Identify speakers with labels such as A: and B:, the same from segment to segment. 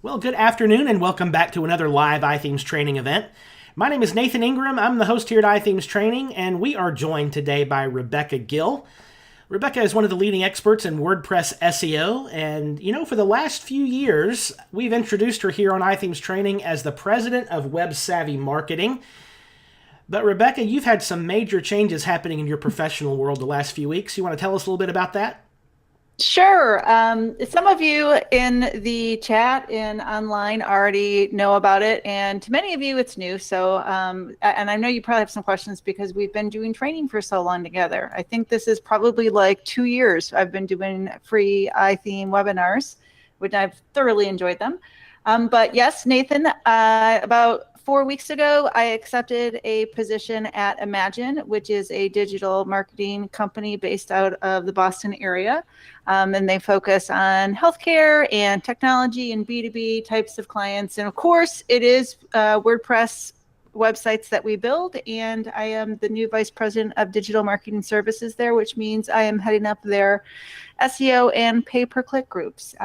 A: Well, good afternoon and welcome back to another live iThemes training event. My name is Nathan Ingram. I'm the host here at iThemes Training, and we are joined today by Rebecca Gill. Rebecca is one of the leading experts in WordPress SEO, and for the last few years, we've introduced her here on iThemes Training as the president of Web Savvy Marketing. But Rebecca, you've had some major changes happening in your professional world the last few weeks. You want to tell us a little bit about that?
B: Sure. Some of you in the chat and online already know about it, and to many of you it's new. So, and I know you probably have some questions because we've been doing training for so long together. I think this is probably like 2 years I've been doing free iTheme webinars, which I've thoroughly enjoyed them. But yes, Nathan, about 4 weeks ago, I accepted a position at Imagine, which is a digital marketing company based out of the Boston area. And they focus on healthcare and technology and B2B types of clients. And of course, it is WordPress websites that we build. And I am the new vice president of digital marketing services there, which means I am heading up their SEO and pay-per-click groups.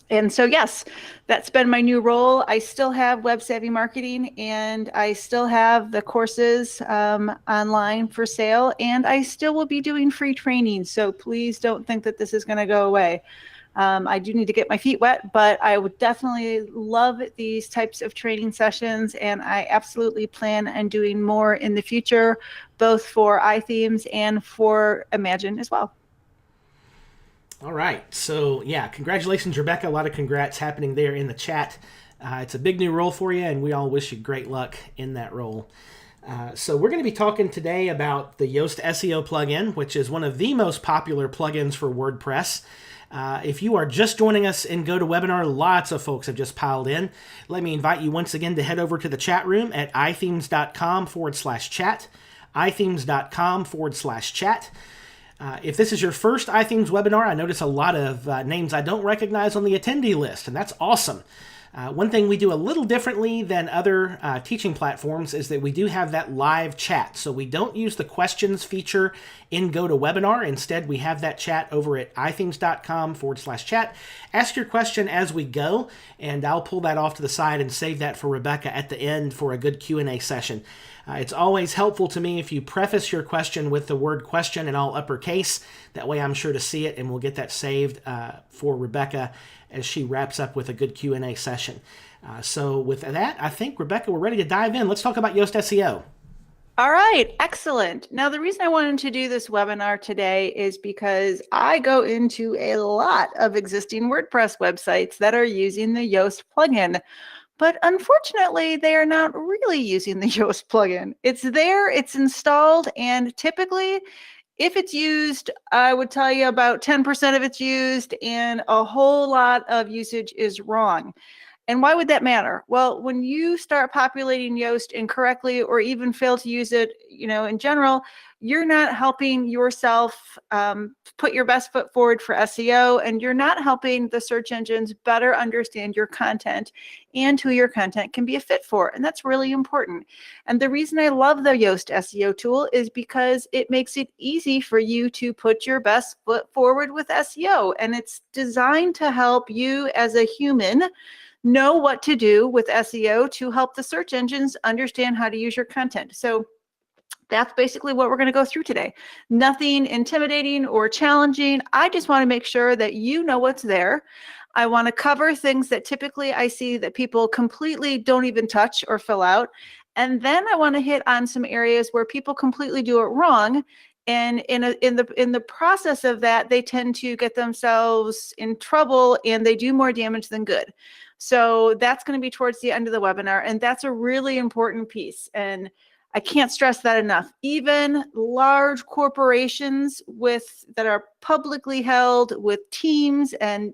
B: And so, yes, that's been my new role. I still have Web Savvy Marketing, and I still have the courses online for sale, and I still will be doing free training. So please don't think that this is going to go away. I do need to get my feet wet, but I would definitely love these types of training sessions, and I absolutely plan on doing more in the future, both for iThemes and for Imagine as well.
A: All right. So, yeah, congratulations, Rebecca. A lot of congrats happening there in the chat. It's a big new role for you, and we all wish you great luck in that role. So we're going to be talking today about the Yoast SEO plugin, which is one of the most popular plugins for WordPress. If you are just joining us in GoToWebinar, lots of folks have just piled in. Let me invite you once again to head over to the chat room at ithemes.com/chat, ithemes.com/chat. If this is your first iThemes webinar, I notice a lot of names I don't recognize on the attendee list, and that's awesome. One thing we do a little differently than other teaching platforms is that we do have that live chat. So we don't use the questions feature in GoToWebinar. Instead, we have that chat over at ithemes.com/chat. Ask your question as we go, and I'll pull that off to the side and save that for Rebecca at the end for a good Q&A session. It's always helpful to me if you preface your question with the word question in all uppercase. That way I'm sure to see it, and we'll get that saved for Rebecca as she wraps up with a good Q&A session. So with that, I think, Rebecca, we're ready to dive in. Let's talk about Yoast SEO.
B: All right, excellent. Now, the reason I wanted to do this webinar today is because I go into a lot of existing WordPress websites that are using the Yoast plugin. But unfortunately, they are not really using the Yoast plugin. It's there, it's installed, and typically, if it's used, I would tell you about 10% of it's used, and a whole lot of usage is wrong. And why would that matter? Well, when you start populating Yoast incorrectly or even fail to use it, in general, you're not helping yourself put your best foot forward for SEO, and you're not helping the search engines better understand your content and who your content can be a fit for. And that's really important. And the reason I love the Yoast SEO tool is because it makes it easy for you to put your best foot forward with SEO. And it's designed to help you as a human know what to do with SEO to help the search engines understand how to use your content. So that's basically what we're going to go through today. Nothing intimidating or challenging. I just want to make sure that you know what's there. I want to cover things that typically I see that people completely don't even touch or fill out. And then I want to hit on some areas where people completely do it wrong. And in the process of that, they tend to get themselves in trouble and they do more damage than good. So that's going to be towards the end of the webinar. And that's a really important piece. And I can't stress that enough. Even large corporations that are publicly held with teams and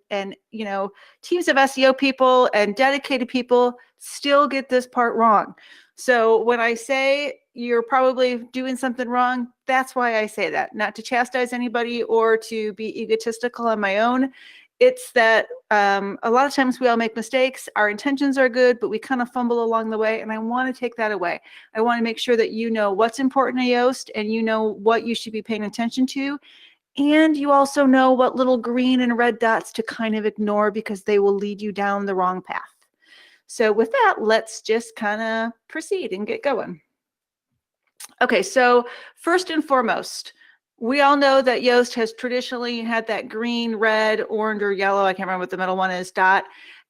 B: teams of SEO people and dedicated people still get this part wrong. So when I say you're probably doing something wrong, that's why I say that, not to chastise anybody or to be egotistical on my own. It's that a lot of times we all make mistakes. Our intentions are good, but we kind of fumble along the way, and I want to take that away. I want to make sure that you know what's important to Yoast and you know what you should be paying attention to. And you also know what little green and red dots to kind of ignore because they will lead you down the wrong path. So with that, let's just kind of proceed and get going. Okay, so first and foremost, we all know that Yoast has traditionally had that green, red, orange, or yellow, I can't remember what the middle one is, dot.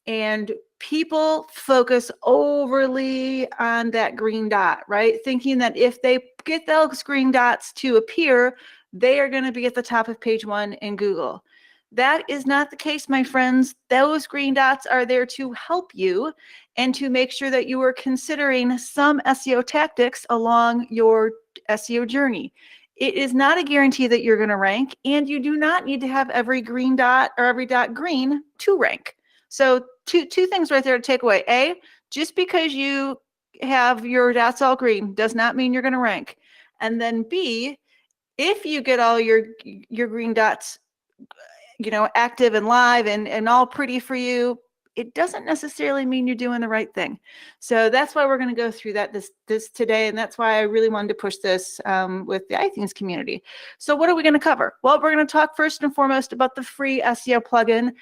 B: And people focus overly on that green dot, right? Thinking that if they get those green dots to appear, they are going to be at the top of page 1 in Google. That is not the case, my friends. Those green dots are there to help you and to make sure that you are considering some SEO tactics along your SEO journey. It is not a guarantee that you're going to rank, and you do not need to have every green dot or every dot green to rank. So two things right there to take away. A, just because you have your dots all green does not mean you're going to rank. And then B, if you get all your green dots active and live and all pretty for you, it doesn't necessarily mean you're doing the right thing. So that's why we're going to go through that this today, and that's why I really wanted to push this with the iThings community. So what are we going to cover? Well, we're going to talk first and foremost about the free SEO plugin,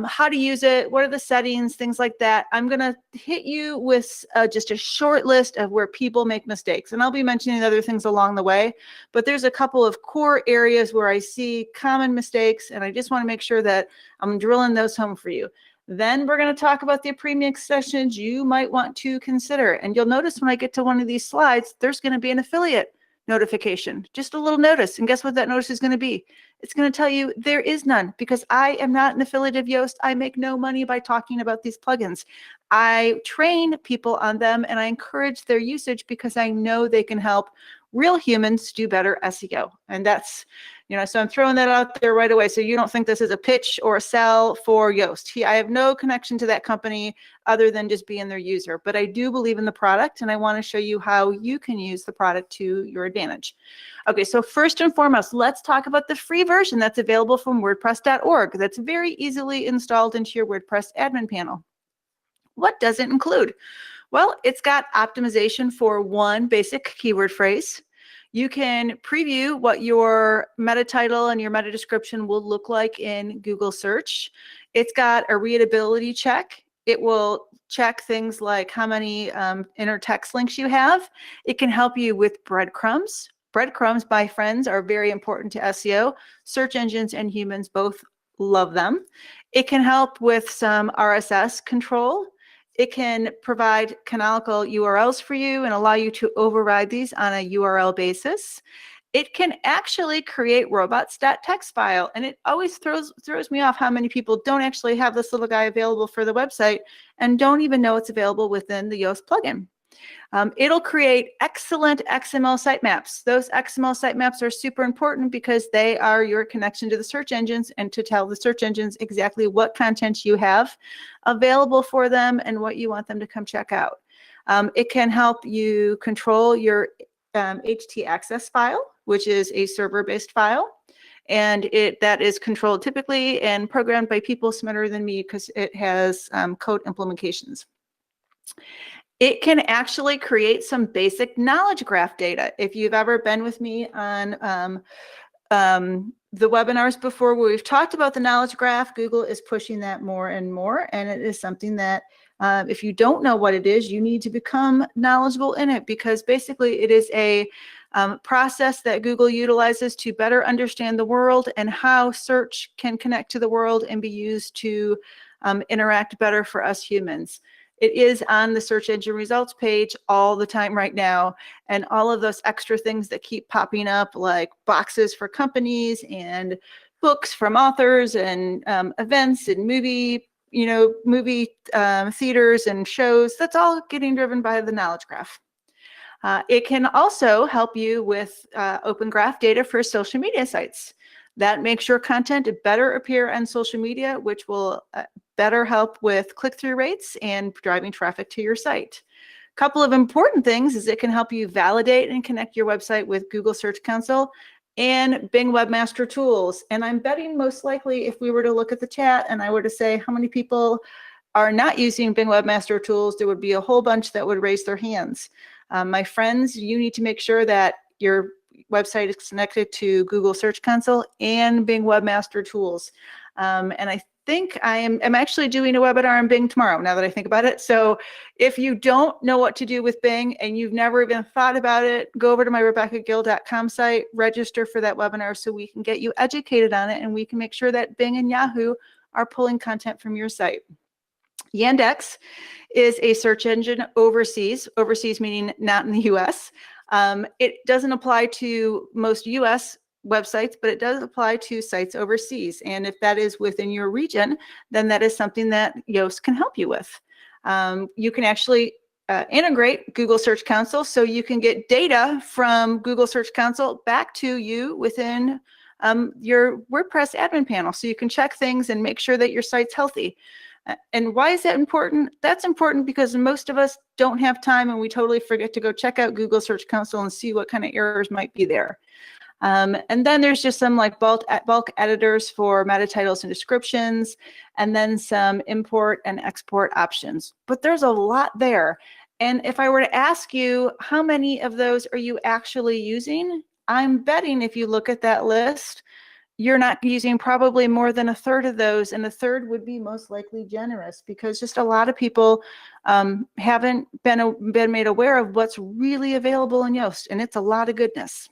B: how to use it, what are the settings, things like that. I'm going to hit you with just a short list of where people make mistakes, and I'll be mentioning other things along the way, but there's a couple of core areas where I see common mistakes, and I just want to make sure that I'm drilling those home for you. Then we're going to talk about the premium sessions you might want to consider. And you'll notice when I get to one of these slides, there's going to be an affiliate notification, just a little notice. And guess what that notice is going to be? It's going to tell you there is none, because I am not an affiliate of Yoast. I make no money by talking about these plugins. I train people on them and I encourage their usage because I know they can help real humans do better SEO. And that's, so I'm throwing that out there right away so you don't think this is a pitch or a sell for Yoast. I have no connection to that company other than just being their user, but I do believe in the product and I want to show you how you can use the product to your advantage. Okay, so first and foremost, let's talk about the free version that's available from WordPress.org. That's very easily installed into your WordPress admin panel. What does it include? Well, it's got optimization for one basic keyword phrase. You can preview what your meta title and your meta description will look like in Google search. It's got a readability check. It will check things like how many inner text links you have. It can help you with breadcrumbs. Breadcrumbs, my friends, are very important to SEO. Search engines and humans both love them. It can help with some RSS control. It can provide canonical URLs for you and allow you to override these on a URL basis. It can actually create robots.txt file, and it always throws me off how many people don't actually have this little guy available for the website and don't even know it's available within the Yoast plugin. It'll create excellent XML sitemaps. Those XML sitemaps are super important because they are your connection to the search engines and to tell the search engines exactly what content you have available for them and what you want them to come check out. It can help you control your htaccess file, which is a server-based file. And that is controlled typically and programmed by people smarter than me because it has code implementations. It can actually create some basic knowledge graph data. If you've ever been with me on the webinars before where we've talked about the knowledge graph, Google is pushing that more and more. And it is something that if you don't know what it is, you need to become knowledgeable in it, because basically it is a process that Google utilizes to better understand the world and how search can connect to the world and be used to interact better for us humans. It is on the search engine results page all the time right now. And all of those extra things that keep popping up, like boxes for companies and books from authors and events and movie theaters and shows, that's all getting driven by the knowledge graph. It can also help you with open graph data for social media sites. That makes your content better appear on social media, which will better help with click-through rates and driving traffic to your site. A couple of important things is it can help you validate and connect your website with Google Search Console and Bing Webmaster Tools. And I'm betting most likely if we were to look at the chat and I were to say how many people are not using Bing Webmaster Tools, there would be a whole bunch that would raise their hands. My friends, you need to make sure that website is connected to Google Search Console and Bing Webmaster Tools. And I think I'm actually doing a webinar on Bing tomorrow, now that I think about it. So if you don't know what to do with Bing and you've never even thought about it, go over to my RebeccaGill.com site, register for that webinar so we can get you educated on it and we can make sure that Bing and Yahoo are pulling content from your site. Yandex is a search engine overseas meaning not in the US. It doesn't apply to most US websites, but it does apply to sites overseas. And if that is within your region, then that is something that Yoast can help you with. You can actually integrate Google Search Console so you can get data from Google Search Console back to you within your WordPress admin panel. So you can check things and make sure that your site's healthy. And why is that important? That's important because most of us don't have time and we totally forget to go check out Google Search Console and see what kind of errors might be there. And then there's just some like bulk editors for meta titles and descriptions, and then some import and export options. But there's a lot there. And if I were to ask you, how many of those are you actually using? I'm betting if you look at that list, you're not using probably more than a third of those, and a third would be most likely generous because just a lot of people haven't been made aware of what's really available in Yoast, and it's a lot of goodness.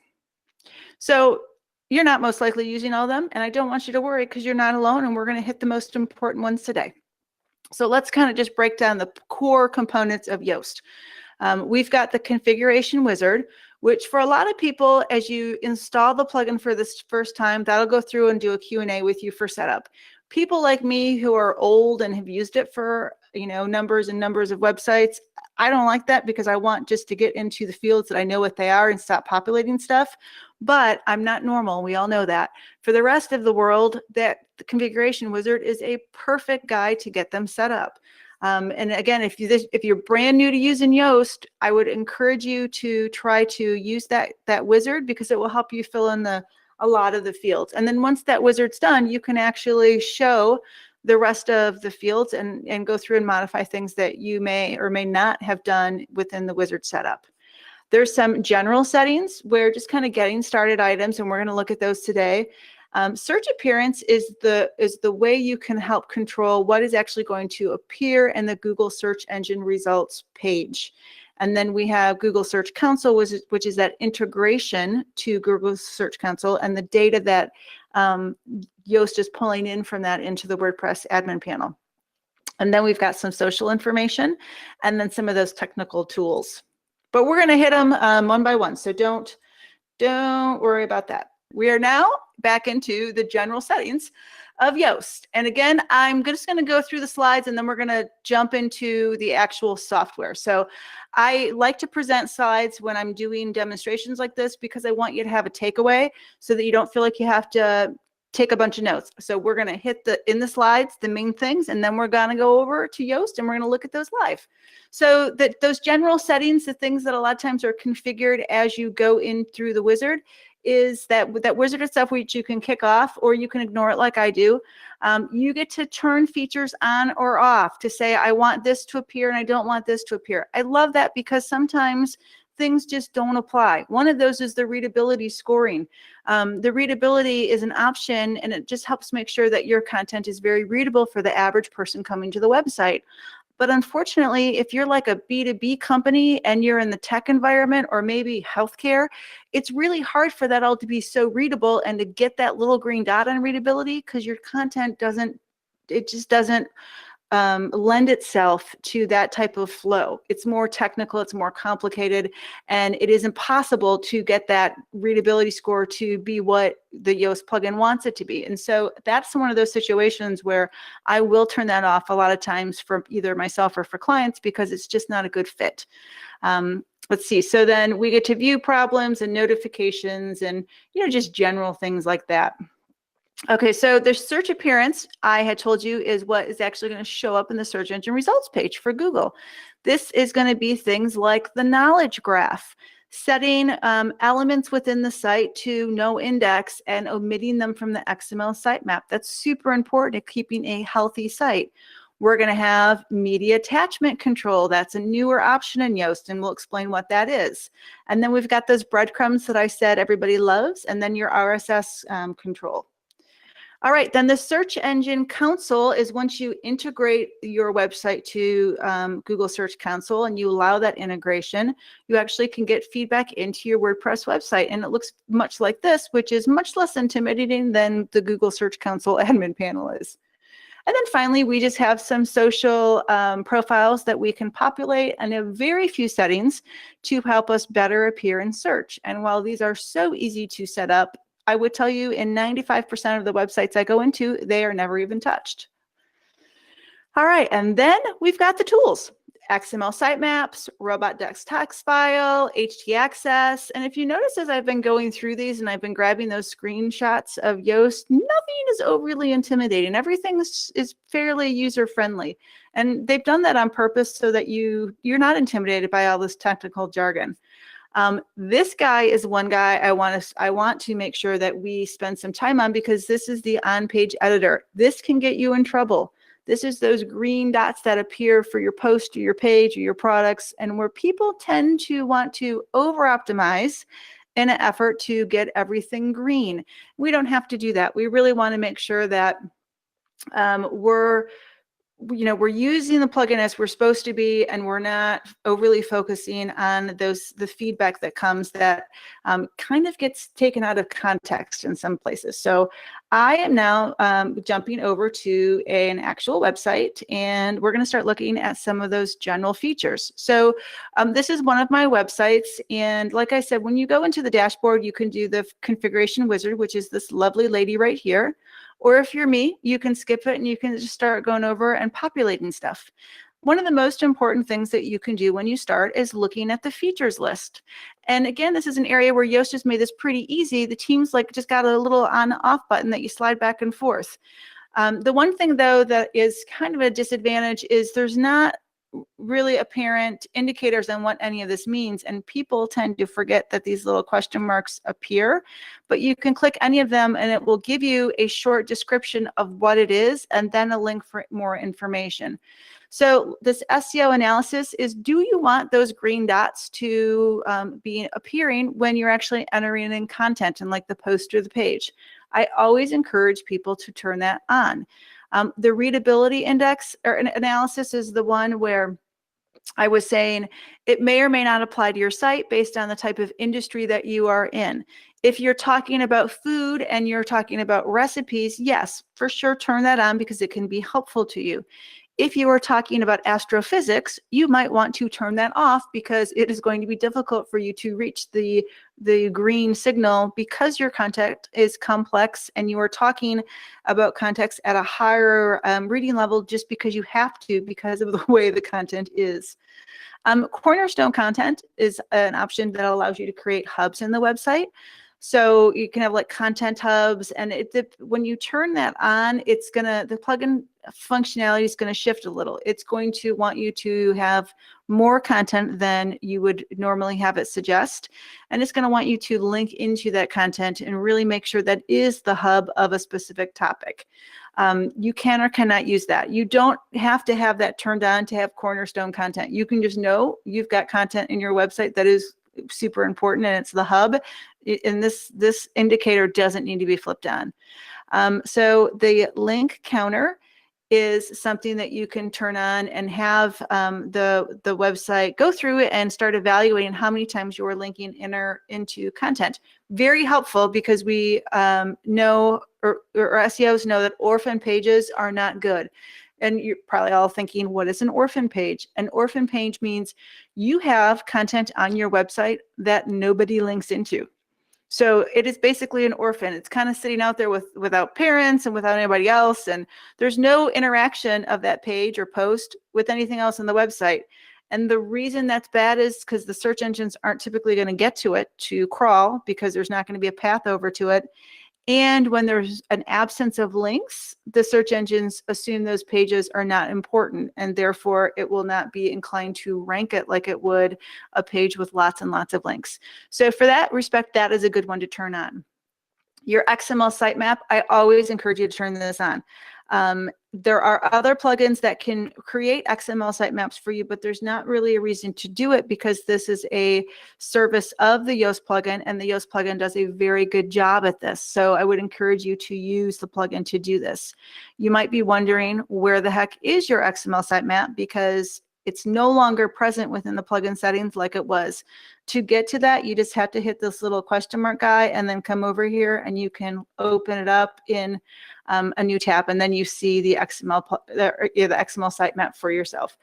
B: So you're not most likely using all of them, and I don't want you to worry because you're not alone, and we're going to hit the most important ones today. So let's kind of just break down the core components of Yoast. We've got the configuration wizard, which for a lot of people, as you install the plugin for this first time, that'll go through and do a Q&A with you for setup. People like me who are old and have used it for, numbers and numbers of websites, I don't like that because I want just to get into the fields that I know what they are and stop populating stuff. But I'm not normal. We all know that. For the rest of the world, the configuration wizard is a perfect guide to get them set up. And again, if you're brand new to using Yoast, I would encourage you to try to use that wizard because it will help you fill in a lot of the fields. And then once that wizard's done, you can actually show the rest of the fields and go through and modify things that you may or may not have done within the wizard setup. There's some general settings where just kind of getting started items, and we're going to look at those today. Search appearance is the way you can help control what is actually going to appear in the Google search engine results page. And then we have Google Search Console, which is that integration to Google Search Console and the data that Yoast is pulling in from that into the WordPress admin panel. And then we've got some social information and then some of those technical tools. But we're going to hit them one by one, so don't worry about that. We are now back into the general settings of Yoast. And again, I'm just going to go through the slides and then we're going to jump into the actual software. So I like to present slides when I'm doing demonstrations like this because I want you to have a takeaway so that you don't feel like you have to take a bunch of notes. So we're going to hit in the slides, the main things, and then we're going to go over to Yoast and we're going to look at those live. So those general settings, the things that a lot of times are configured as you go in through the wizard, is that wizard itself, which you can kick off or you can ignore it like I do. You get to turn features on or off to say, I want this to appear and I don't want this to appear. I love that because sometimes things just don't apply. One of those is the readability scoring. The readability is an option and it just helps make sure that your content is very readable for the average person coming to the website. But unfortunately, if you're like a B2B company and you're in the tech environment or maybe healthcare, it's really hard for that all to be so readable and to get that little green dot on readability because your content doesn't lend itself to that type of flow. It's more technical, it's more complicated, and it is impossible to get that readability score to be what the Yoast plugin wants it to be. And so that's one of those situations where I will turn that off a lot of times for either myself or for clients because it's just not a good fit. Let's see, so then we get to view problems and notifications and just general things like that. Okay, so the search appearance, I had told you, is what is actually going to show up in the search engine results page for Google. This is going to be things like the knowledge graph, setting elements within the site to no index and omitting them from the XML sitemap. That's super important to keeping a healthy site. We're going to have media attachment control. That's a newer option in Yoast, and we'll explain what that is. And then we've got those breadcrumbs that I said everybody loves, and then your RSS control. All right, then the Search Engine Console is once you integrate your website to Google Search Console and you allow that integration, you actually can get feedback into your WordPress website. And it looks much like this, which is much less intimidating than the Google Search Console admin panel is. And then finally, we just have some social profiles that we can populate and a very few settings to help us better appear in search. And while these are so easy to set up, I would tell you in 95% of the websites I go into, they are never even touched. All right, and then we've got the tools. XML sitemaps, robot text file, htaccess. And if you notice as I've been going through these and I've been grabbing those screenshots of Yoast, nothing is overly intimidating. Everything is fairly user-friendly. And they've done that on purpose so that you're not intimidated by all this technical jargon. This guy is one guy I want to make sure that we spend some time on, because this is the on-page editor. This can get you in trouble. This is those green dots that appear for your post or your page or your products, and where people tend to want to over-optimize in an effort to get everything green. We don't have to do that. We really want to make sure that we're using the plugin as we're supposed to be, and we're not overly focusing on the feedback that comes that kind of gets taken out of context in some places. So I am now jumping over to an actual website, and we're going to start looking at some of those general features. So this is one of my websites, and like I said, when you go into the dashboard, you can do the configuration wizard, which is this lovely lady right here. Or if you're me, you can skip it and you can just start going over and populating stuff. One of the most important things that you can do when you start is looking at the features list. And again, this is an area where Yoast just made this pretty easy. The team's like just got a little on-off button that you slide back and forth. The one thing though that is kind of a disadvantage is there's not really apparent indicators on what any of this means, and people tend to forget that these little question marks appear, but you can click any of them and it will give you a short description of what it is and then a link for more information. So this SEO analysis is, do you want those green dots to be appearing when you're actually entering in content and like the post or the page? I always encourage people to turn that on. The readability index or analysis is the one where I was saying it may or may not apply to your site based on the type of industry that you are in. If you're talking about food and you're talking about recipes, yes, for sure, turn that on because it can be helpful to you. If you are talking about astrophysics, you might want to turn that off because it is going to be difficult for you to reach the green signal because your content is complex and you are talking about context at a higher reading level just because you have to because of the way the content is. Cornerstone content is an option that allows you to create hubs in the website. So you can have like content hubs, and when you turn that on, the plugin functionality is going to shift a little. It's going to want you to have more content than you would normally have it suggest. And it's going to want you to link into that content and really make sure that is the hub of a specific topic. You can or cannot use that. You don't have to have that turned on to have cornerstone content. You can just know you've got content in your website that is super important and it's the hub, and this indicator doesn't need to be flipped on. So the link counter is something that you can turn on and have the website go through it and start evaluating how many times you're linking into content. Very helpful because we know, or SEOs know, that orphan pages are not good. And you're probably all thinking, what is an orphan page? An orphan page means you have content on your website that nobody links into. So it is basically an orphan. It's kind of sitting out there without parents and without anybody else. And there's no interaction of that page or post with anything else on the website. And the reason that's bad is because the search engines aren't typically going to get to it to crawl because there's not going to be a path over to it. And when there's an absence of links, the search engines assume those pages are not important, and therefore it will not be inclined to rank it like it would a page with lots and lots of links. So for that respect, that is a good one to turn on. Your XML sitemap, I always encourage you to turn this on. There are other plugins that can create XML sitemaps for you, but there's not really a reason to do it because this is a service of the Yoast plugin, and the Yoast plugin does a very good job at this. So I would encourage you to use the plugin to do this. You might be wondering, where the heck is your XML sitemap? Because it's no longer present within the plugin settings like it was. To get to that, you just have to hit this little question mark guy and then come over here, and you can open it up in a new tab, and then you see the XML sitemap for yourself.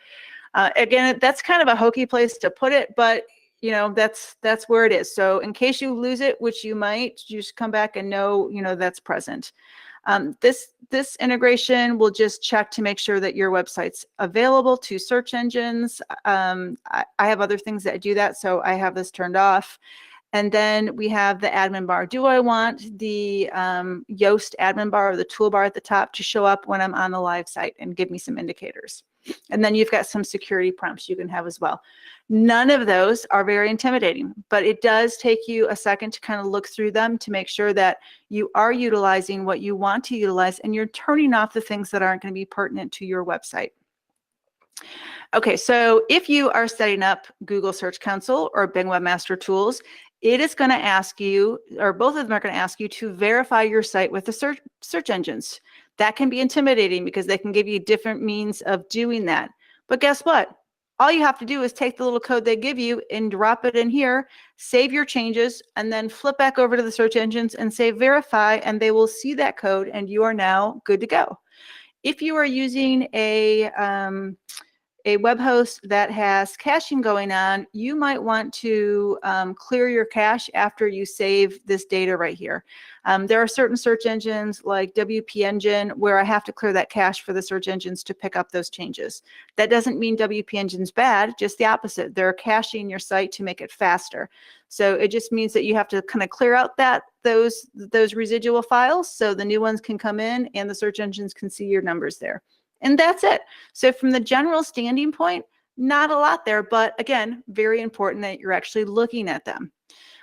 B: Again, that's kind of a hokey place to put it, but you know, that's where it is. So in case you lose it, which you might, you just come back and know, you know, that's present. This integration will just check to make sure that your website's available to search engines. I have other things that do that, so I have this turned off. And then we have the admin bar. Do I want the Yoast admin bar or the toolbar at the top to show up when I'm on the live site and give me some indicators? And then you've got some security prompts you can have as well. None of those are very intimidating, but it does take you a second to kind of look through them to make sure that you are utilizing what you want to utilize and you're turning off the things that aren't going to be pertinent to your website. Okay, so if you are setting up Google Search Console or Bing Webmaster Tools, it is going to ask you, or both of them are going to ask you to verify your site with the search engines. That can be intimidating because they can give you different means of doing that. But guess what? All you have to do is take the little code they give you and drop it in here, save your changes, and then flip back over to the search engines and say verify, and they will see that code, and you are now good to go. If you are using a web host that has caching going on, you might want to clear your cache after you save this data right here. There are certain search engines like WP Engine where I have to clear that cache for the search engines to pick up those changes. That doesn't mean WP Engine's bad, just the opposite. They're caching your site to make it faster. So it just means that you have to kind of clear out those residual files so the new ones can come in and the search engines can see your numbers there. And that's it. So from the general standing point, not a lot there, but again, very important that you're actually looking at them.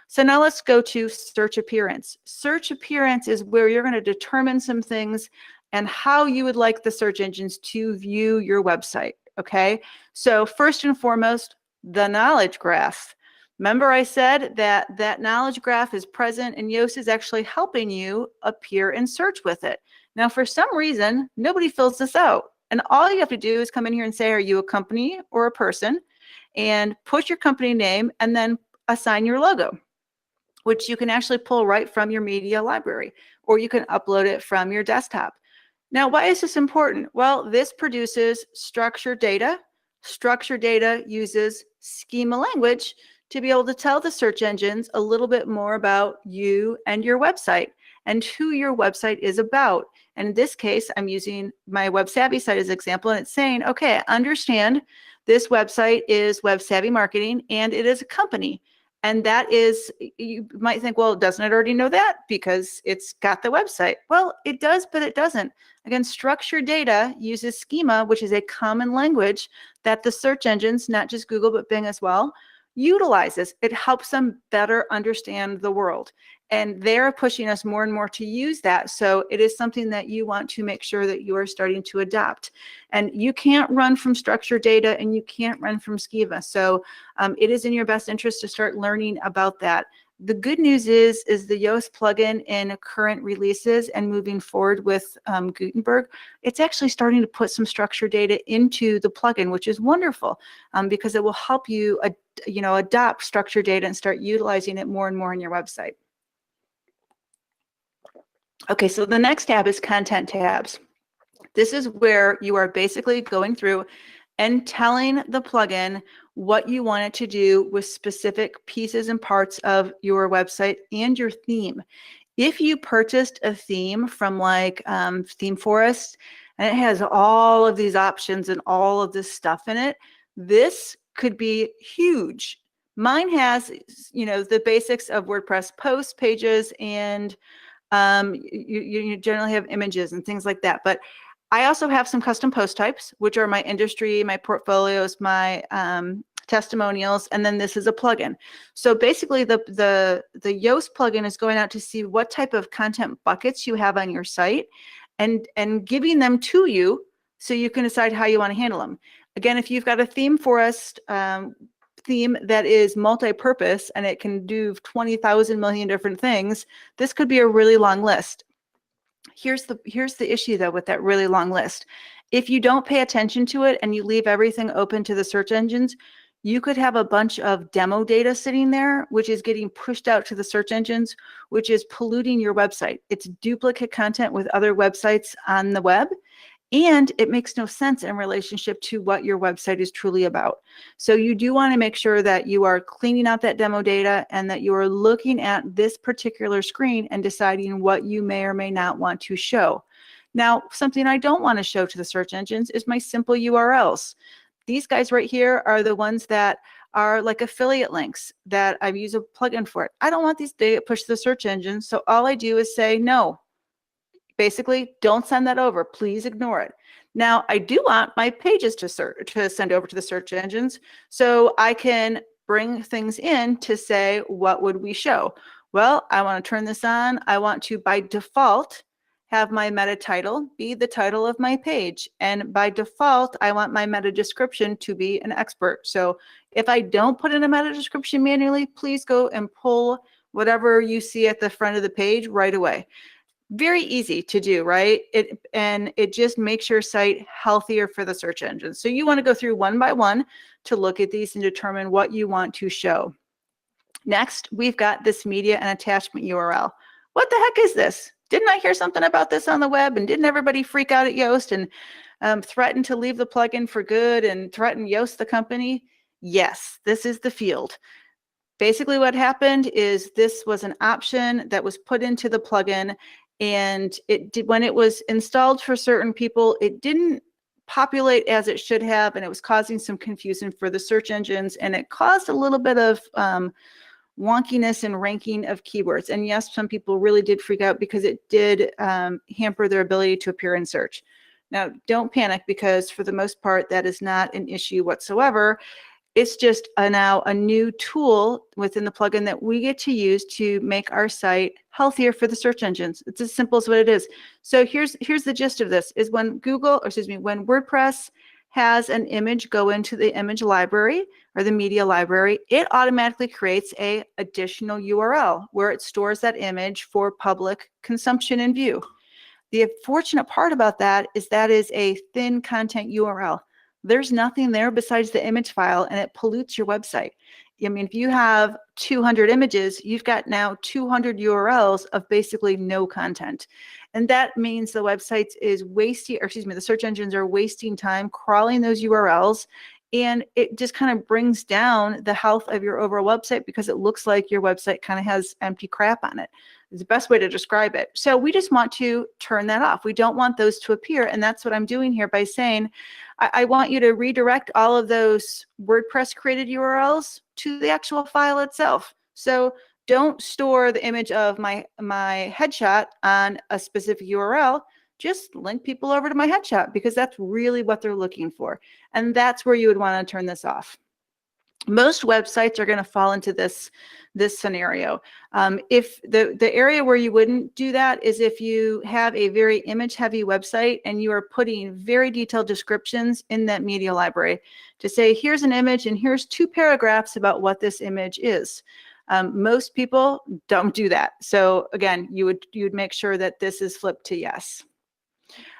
B: So now let's go to search appearance. Search appearance is where you're going to determine some things and how you would like the search engines to view your website. Okay. So first and foremost, the knowledge graph. Remember I said that knowledge graph is present and Yoast is actually helping you appear in search with it. Now, for some reason, nobody fills this out. And all you have to do is come in here and say, are you a company or a person? And put your company name and then assign your logo, which you can actually pull right from your media library, or you can upload it from your desktop. Now, why is this important? Well, this produces structured data. Structured data uses schema language to be able to tell the search engines a little bit more about you and your website and who your website is about. And in this case, I'm using my Web Savvy site as an example, and it's saying, okay, I understand this website is Web Savvy Marketing, and it is a company. And that is, you might think, well, doesn't it already know that because it's got the website? Well, it does, but it doesn't. Again, structured data uses schema, which is a common language that the search engines, not just Google, but Bing as well, utilizes. It helps them better understand the world. And they're pushing us more and more to use that. So it is something that you want to make sure that you are starting to adopt. And you can't run from structured data and you can't run from schema. So it is in your best interest to start learning about that. The good news is the Yoast plugin in current releases and moving forward with Gutenberg, it's actually starting to put some structured data into the plugin, which is wonderful because it will help you, adopt structured data and start utilizing it more and more in your website. Okay, so the next tab is content tabs. This is where you are basically going through and telling the plugin what you want it to do with specific pieces and parts of your website and your theme. If you purchased a theme from like Theme Forest, and it has all of these options and all of this stuff in it, this could be huge. Mine has, the basics of WordPress posts, pages, and you generally have images and things like that. But I also have some custom post types, which are my industry, my portfolios, my testimonials, and then this is a plugin. So basically the Yoast plugin is going out to see what type of content buckets you have on your site, and giving them to you so you can decide how you want to handle them. Again, if you've got a theme forest theme that is multi-purpose and it can do 20,000 million different things, this could be a really long list. Here's the issue though with that really long list. If you don't pay attention to it and you leave everything open to the search engines, you could have a bunch of demo data sitting there, which is getting pushed out to the search engines, which is polluting your website. It's duplicate content with other websites on the web, and it makes no sense in relationship to what your website is truly about. So you do want to make sure that you are cleaning out that demo data and that you are looking at this particular screen and deciding what you may or may not want to show. Now, something I don't want to show to the search engines is my simple URLs. These guys right here are the ones that are like affiliate links that I use a plugin for it. I don't want these to get pushed to the search engine. So all I do is say, no, basically don't send that over. Please ignore it. Now I do want my pages to send over to the search engines. So I can bring things in to say, what would we show? Well, I want to turn this on. I want to, by default, have my meta title be the title of my page. And by default, I want my meta description to be an expert. So if I don't put in a meta description manually, please go and pull whatever you see at the front of the page right away. Very easy to do, right? It just makes your site healthier for the search engine. So you want to go through one by one to look at these and determine what you want to show. Next, we've got this media and attachment URL. What the heck is this? Didn't I hear something about this on the web? And didn't everybody freak out at Yoast and threaten to leave the plugin for good and threaten Yoast the company? Yes, this is the field. Basically what happened is this was an option that was put into the plugin, and when it was installed for certain people, it didn't populate as it should have, and it was causing some confusion for the search engines, and it caused a little bit of wonkiness in ranking of keywords. And yes, some people really did freak out because it did hamper their ability to appear in search. Now, don't panic, because for the most part, that is not an issue whatsoever. It's just now a new tool within the plugin that we get to use to make our site healthier for the search engines. It's as simple as what it is. So here's the gist of this, is when when WordPress has an image go into the image library or the media library, it automatically creates a additional URL where it stores that image for public consumption and view. The fortunate part about that is a thin content URL. There's nothing there besides the image file, and it pollutes your website. I mean, if you have 200 images, you've got now 200 URLs of basically no content. And that means the website is wasting, or excuse me, the search engines are wasting time crawling those URLs, and it just kind of brings down the health of your overall website because it looks like your website kind of has empty crap on it. It's the best way to describe it. So we just want to turn that off. We don't want those to appear. And that's what I'm doing here by saying, I want you to redirect all of those WordPress created URLs to the actual file itself. So don't store the image of my headshot on a specific URL. Just link people over to my headshot, because that's really what they're looking for. And that's where you would want to turn this off. Most websites are going to fall into this scenario. If the area where you wouldn't do that is if you have a very image heavy website and you are putting very detailed descriptions in that media library to say, here's an image and here's 2 paragraphs about what this image is. Most people don't do that. So again, you would make sure that this is flipped to yes.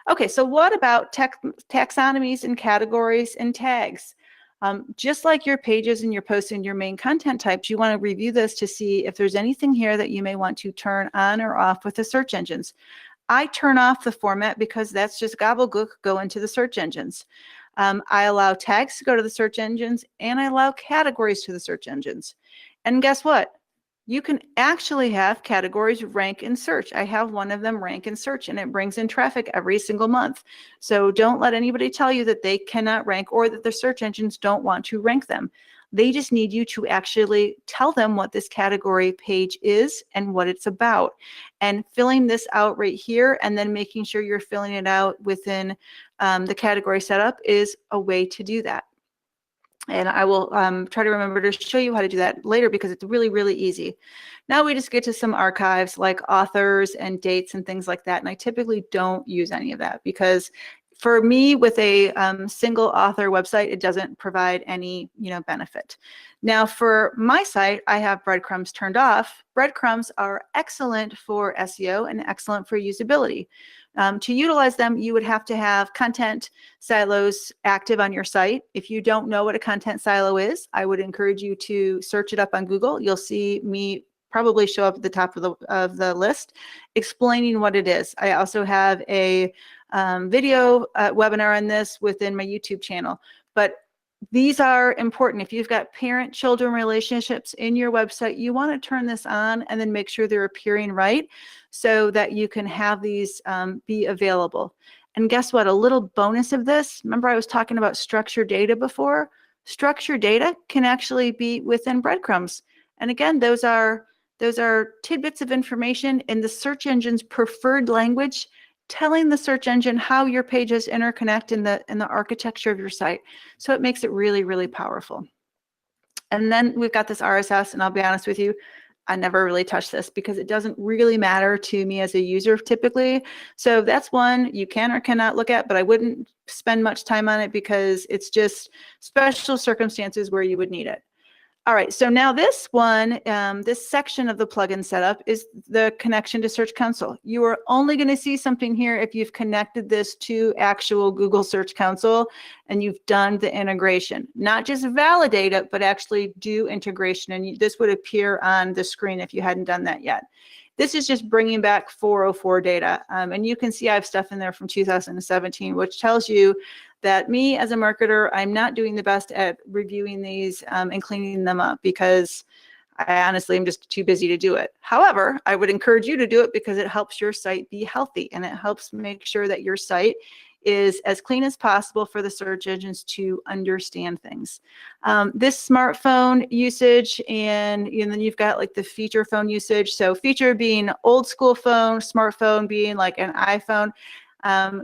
B: Okay, so what about taxonomies and categories and tags? Just like your pages and your posts and your main content types, you want to review this to see if there's anything here that you may want to turn on or off with the search engines. I turn off the format because that's just gobbledygook going to the search engines. I allow tags to go to the search engines, and I allow categories to the search engines. And guess what? You can actually have categories rank in search. I have one of them rank in search, and it brings in traffic every single month. So don't let anybody tell you that they cannot rank or that the search engines don't want to rank them. They just need you to actually tell them what this category page is and what it's about. And filling this out right here and then making sure you're filling it out within the category setup is a way to do that. And I will try to remember to show you how to do that later because it's really, really easy. Now we just get to some archives like authors and dates and things like that. And I typically don't use any of that because for me with a single author website, it doesn't provide any benefit. Now for my site, I have breadcrumbs turned off. Breadcrumbs are excellent for SEO and excellent for usability. To utilize them, you would have to have content silos active on your site. If you don't know what a content silo is, I would encourage you to search it up on Google. You'll see me probably show up at the top of the list explaining what it is. I also have a video webinar on this within my YouTube channel. But these are important. If you've got parent-children relationships in your website, you want to turn this on and then make sure they're appearing right so that you can have these be available. And guess what? A little bonus of this, remember I was talking about structured data before? Structured data can actually be within breadcrumbs. And again, those are tidbits of information in the search engine's preferred language, telling the search engine how your pages interconnect in the architecture of your site. So it makes it really, really powerful. And then we've got this RSS, and I'll be honest with you, I never really touch this because it doesn't really matter to me as a user typically. So that's one you can or cannot look at, but I wouldn't spend much time on it because it's just special circumstances where you would need it. All right, so now this one, this section of the plugin setup is the connection to Search Console. You are only going to see something here if you've connected this to actual Google Search Console and you've done the integration. Not just validate it, but actually do integration. And this would appear on the screen if you hadn't done that yet. This is just bringing back 404 data. And you can see I have stuff in there from 2017, which tells you that me as a marketer, I'm not doing the best at reviewing these and cleaning them up because I honestly am just too busy to do it. However, I would encourage you to do it because it helps your site be healthy and it helps make sure that your site is as clean as possible for the search engines to understand things. This smartphone usage and then you've got like the feature phone usage. So feature being old school phone, smartphone being like an iPhone.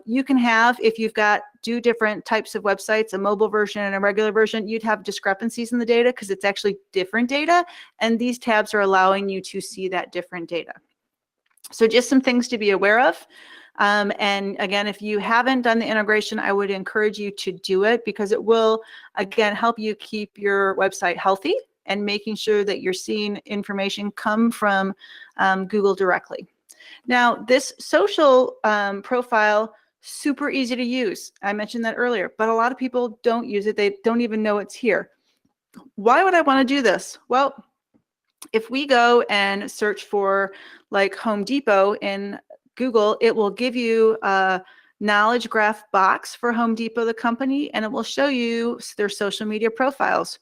B: You can have, if you've got two different types of websites, a mobile version and a regular version, you'd have discrepancies in the data because it's actually different data. And these tabs are allowing you to see that different data. So just some things to be aware of. And again, if you haven't done the integration, I would encourage you to do it because it will, again, help you keep your website healthy and making sure that you're seeing information come from Google directly. Now, this social profile, super easy to use. I mentioned that earlier, but a lot of people don't use it. They don't even know it's here. Why would I want to do this? Well, if we go and search for like Home Depot in Google, it will give you a knowledge graph box for Home Depot, the company, and it will show you their social media profiles.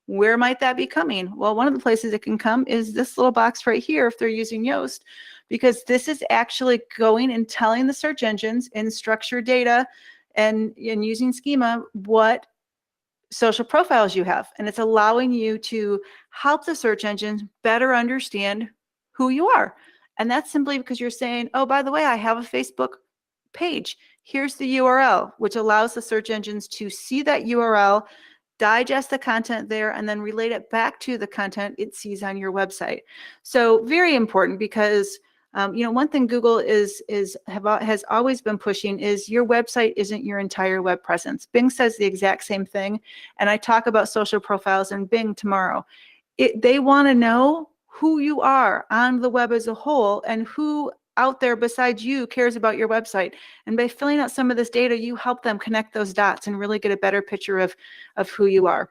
B: Where might that be coming? Well, one of the places it can come is this little box right here if they're using Yoast, because this is actually going and telling the search engines in structured data and using schema what social profiles you have. And it's allowing you to help the search engines better understand who you are. And that's simply because you're saying, oh, by the way, I have a Facebook page. Here's the URL, which allows the search engines to see that URL, digest the content there, and then relate it back to the content it sees on your website. So very important because one thing Google has always been pushing is your website isn't your entire web presence. Bing says the exact same thing, and I talk about social profiles in Bing tomorrow. They want to know who you are on the web as a whole and who out there besides you cares about your website. And by filling out some of this data, you help them connect those dots and really get a better picture of who you are.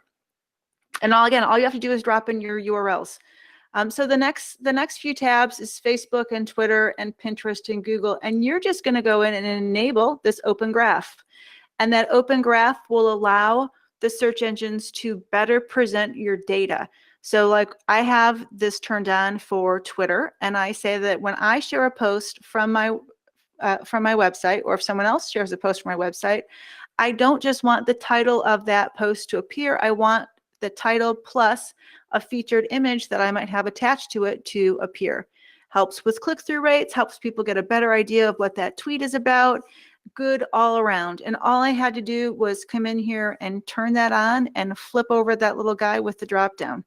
B: And all you have to do is drop in your URLs. So the next few tabs is Facebook and Twitter and Pinterest and Google, and you're just going to go in and enable this open graph. And that open graph will allow the search engines to better present your data. So like I have this turned on for Twitter, and I say that when I share a post from my website, or if someone else shares a post from my website, I don't just want the title of that post to appear. I want the title plus a featured image that I might have attached to it to appear. Helps with click-through rates, helps people get a better idea of what that tweet is about. good all around. And all I had to do was come in here and turn that on and flip over that little guy with the drop down.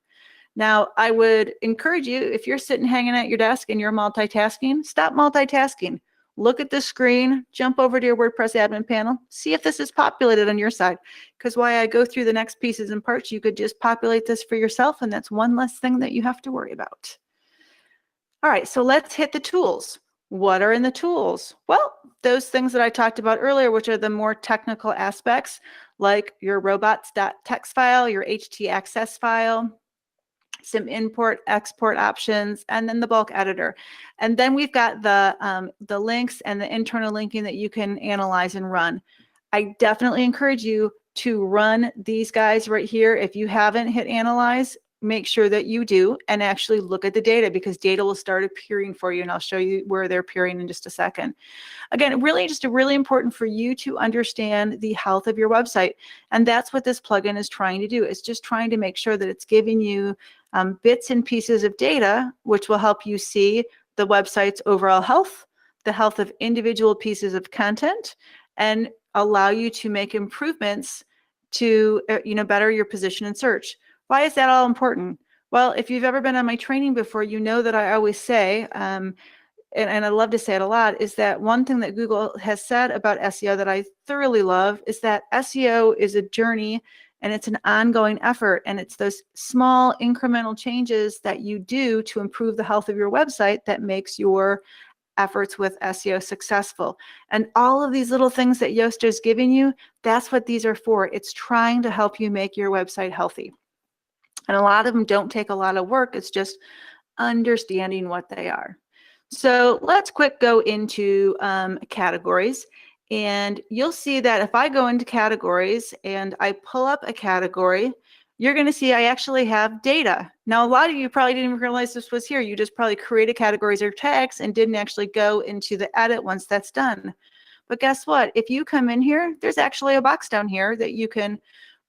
B: Now, I would encourage you, if you're sitting hanging at your desk and you're multitasking, stop multitasking. Look at the screen, jump over to your WordPress admin panel, see if this is populated on your side. Because while I go through the next pieces and parts, you could just populate this for yourself, and that's one less thing that you have to worry about. All right, so let's hit the tools. What are in the tools? Well, those things that I talked about earlier, which are the more technical aspects, like your robots.txt file, your htaccess file, some import export options, and then the bulk editor. And then we've got the links and the internal linking that you can analyze and run. I definitely encourage you to run these guys right here. If you haven't hit analyze, make sure that you do and actually look at the data, because data will start appearing for you, and I'll show you where they're appearing in just a second. Again, really important for you to understand the health of your website. And that's what this plugin is trying to do. It's just trying to make sure that it's giving you bits and pieces of data, which will help you see the website's overall health, the health of individual pieces of content, and allow you to make improvements to better your position in search. Why is that all important? Well, if you've ever been on my training before, you know that I always say, and I love to say it a lot, is that one thing that Google has said about SEO that I thoroughly love is that SEO is a journey and it's an ongoing effort. And it's those small incremental changes that you do to improve the health of your website that makes your efforts with SEO successful. And all of these little things that Yoast is giving you, that's what these are for. It's trying to help you make your website healthy. And a lot of them don't take a lot of work. It's just understanding what they are. So let's quick go into categories. And you'll see that if I go into categories and I pull up a category, you're going to see I actually have data. Now, a lot of you probably didn't even realize this was here. You just probably created categories or tags and didn't actually go into the edit once that's done. But guess what? If you come in here, there's actually a box down here that you can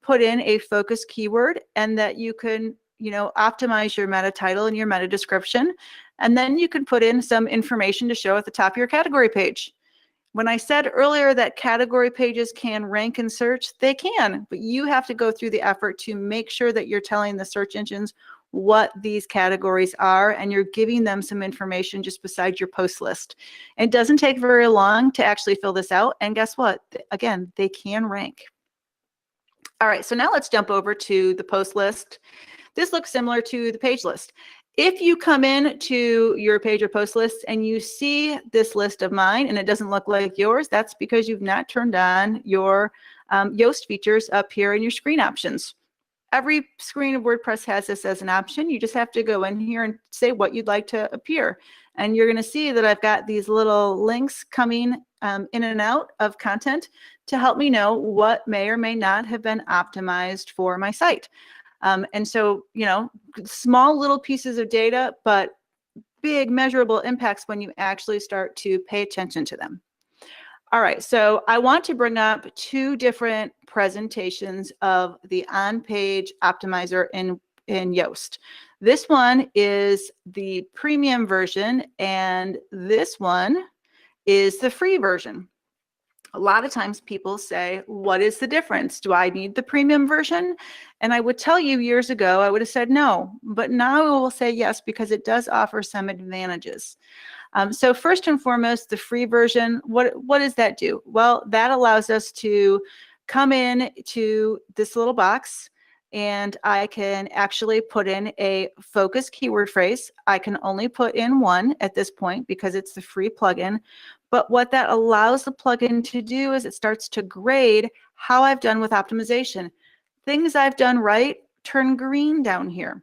B: put in a focus keyword, and that you can, optimize your meta title and your meta description. And then you can put in some information to show at the top of your category page. When I said earlier that category pages can rank in search, they can, but you have to go through the effort to make sure that you're telling the search engines what these categories are, and you're giving them some information just beside your post list. It doesn't take very long to actually fill this out. And guess what? Again, they can rank. All right, so now let's jump over to the post list. This looks similar to the page list. If you come in to your page or post list and you see this list of mine and it doesn't look like yours, that's because you've not turned on your Yoast features up here in your screen options. Every screen of WordPress has this as an option. You just have to go in here and say what you'd like to appear. And you're going to see that I've got these little links coming in and out of content to help me know what may or may not have been optimized for my site. And so, small little pieces of data, but big measurable impacts when you actually start to pay attention to them. All right, so I want to bring up two different presentations of the on-page optimizer in Yoast. This one is the premium version, and this one is the free version. A lot of times people say, what is the difference? Do I need the premium version? And I would tell you years ago, I would have said no, but now I will say yes, because it does offer some advantages. So first and foremost, the free version, what does that do? Well, that allows us to come in to this little box, and I can actually put in a focus keyword phrase. I can only put in one at this point because it's the free plugin. But what that allows the plugin to do is it starts to grade how I've done with optimization. Things I've done right turn green down here.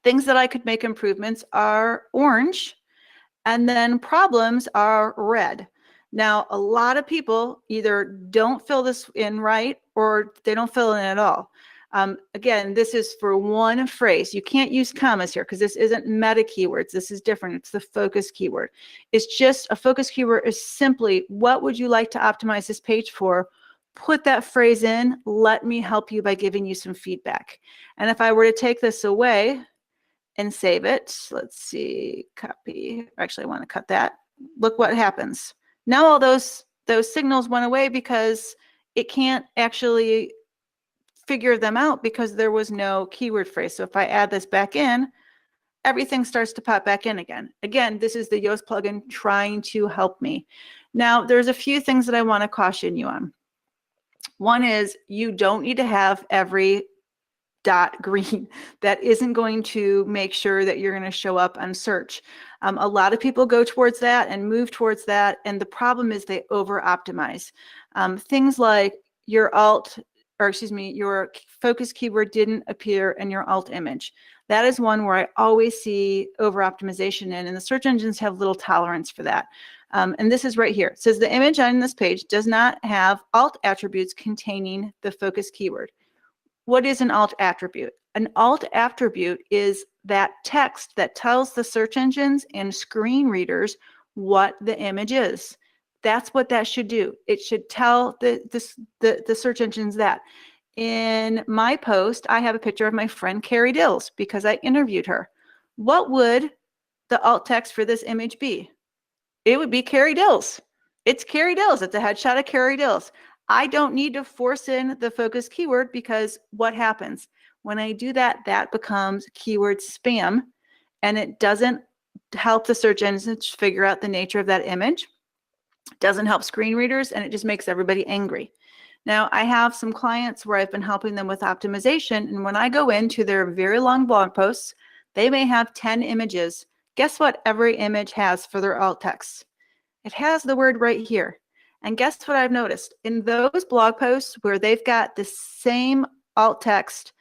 B: Things that I could make improvements are orange, and then problems are red. Now, a lot of people either don't fill this in right or they don't fill in at all. Again, this is for one phrase. You can't use commas here because this isn't meta keywords. This is different. It's the focus keyword. It's just a focus keyword is simply, what would you like to optimize this page for? Put that phrase in. Let me help you by giving you some feedback. And if I were to take this away and save it, let's see, copy. Actually, I want to cut that. Look what happens. Now all those those signals went away because it can't actually figure them out because there was no keyword phrase. So if I add this back in, everything starts to pop back in again. Again, this is the Yoast plugin trying to help me. Now, there's a few things that I want to caution you on. One is you don't need to have every dot green. That isn't going to make sure that you're going to show up on search. A lot of people go towards that and move towards that, and the problem is they over optimize. Things like your your focus keyword didn't appear in your alt image. That is one where I always see over optimization in, and the search engines have little tolerance for that. And this is right here. It says the image on this page does not have alt attributes containing the focus keyword. What is an alt attribute? An alt attribute is that text that tells the search engines and screen readers what the image is. That's what that should do. It should tell the search engines that. In my post, I have a picture of my friend Carrie Dills because I interviewed her. What would the alt text for this image be? It would be Carrie Dills. It's Carrie Dills. It's a headshot of Carrie Dills. I don't need to force in the focus keyword because what happens? When I do that, that becomes keyword spam, and it doesn't help the search engines figure out the nature of that image. It doesn't help screen readers, and it just makes everybody angry. Now, I have some clients where I've been helping them with optimization, and when I go into their very long blog posts, they may have 10 images. Guess what every image has for their alt text? It has the word right here. And guess what I've noticed? In those blog posts where they've got the same alt text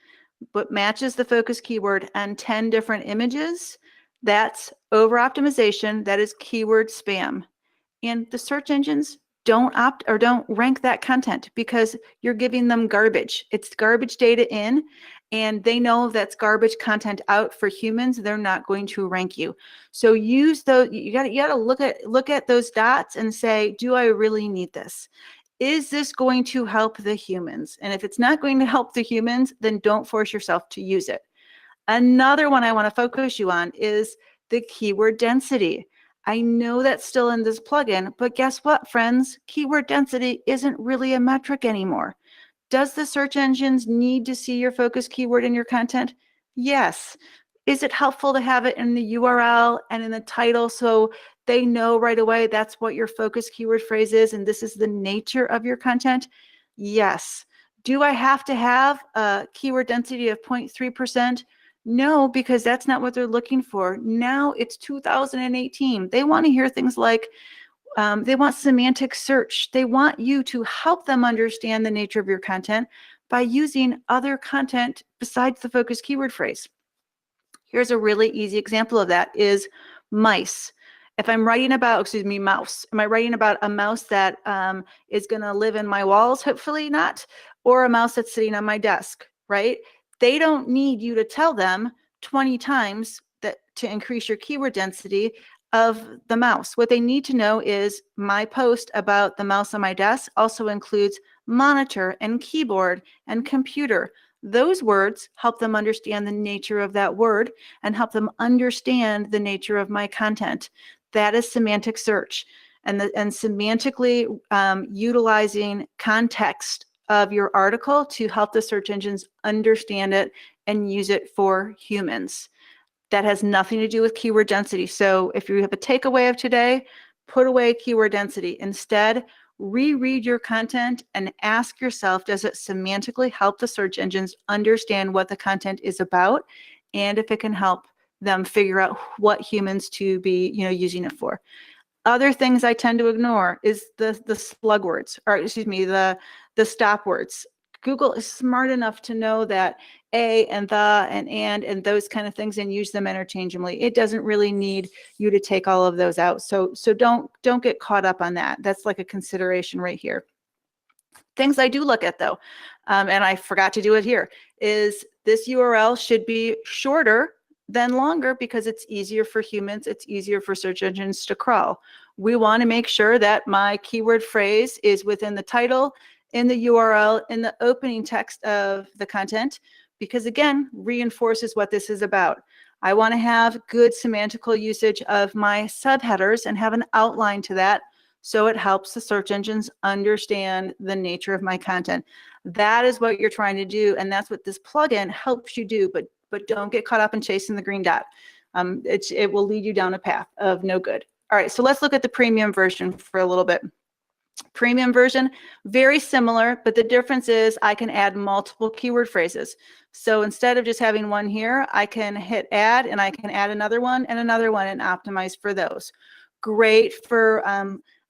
B: but matches the focus keyword and 10 different images, that's over optimization. That is keyword spam. And the search engines don't rank that content because you're giving them garbage. It's garbage data in, and they know that's garbage content out for humans. They're not going to rank you. So use those. You got to look at those dots and say, do I really need this? Is this going to help the humans? And if it's not going to help the humans, then don't force yourself to use it. Another one I want to focus you on is the keyword density. I know that's still in this plugin, but guess what, friends? Keyword density isn't really a metric anymore. Does the search engines need to see your focus keyword in your content? Yes. Is it helpful to have it in the URL and in the title so they know right away that's what your focus keyword phrase is and this is the nature of your content? Yes. Do I have to have a keyword density of 0.3%? No, because that's not what they're looking for. Now it's 2018. They want to hear things like, they want semantic search. They want you to help them understand the nature of your content by using other content besides the focus keyword phrase. Here's a really easy example of that is mice. If I'm writing about, mouse, am I writing about a mouse that is going to live in my walls? Hopefully not. Or a mouse that's sitting on my desk, right? They don't need you to tell them 20 times that to increase your keyword density of the mouse. What they need to know is my post about the mouse on my desk also includes monitor and keyboard and computer. Those words help them understand the nature of that word and help them understand the nature of my content. That is semantic search and semantically utilizing context of your article to help the search engines understand it and use it for humans. That has nothing to do with keyword density. So if you have a takeaway of today, put away keyword density. Instead, reread your content and ask yourself, does it semantically help the search engines understand what the content is about and if it can help them figure out what humans to be using it for. Other things I tend to ignore is the slug words, or the stop words. Google is smart enough to know that a and the and those kind of things and use them interchangeably. It doesn't really need you to take all of those out. So don't get caught up on that. That's like a consideration right here. Things I do look at though, and I forgot to do it here, is this URL should be shorter than longer because it's easier for humans. It's easier for search engines to crawl. We want to make sure that my keyword phrase is within the title, in the URL, in the opening text of the content, because again, reinforces what this is about. I want to have good semantical usage of my subheaders and have an outline to that So it helps the search engines understand the nature of my content. That is what you're trying to do, and that's what this plugin helps you do, but don't get caught up in chasing the green dot. It will lead you down a path of no good. All right, so let's look at the premium version for a little bit. Premium version, very similar, but the difference is I can add multiple keyword phrases. So instead of just having one here, I can hit add and I can add another one and optimize for those. Great for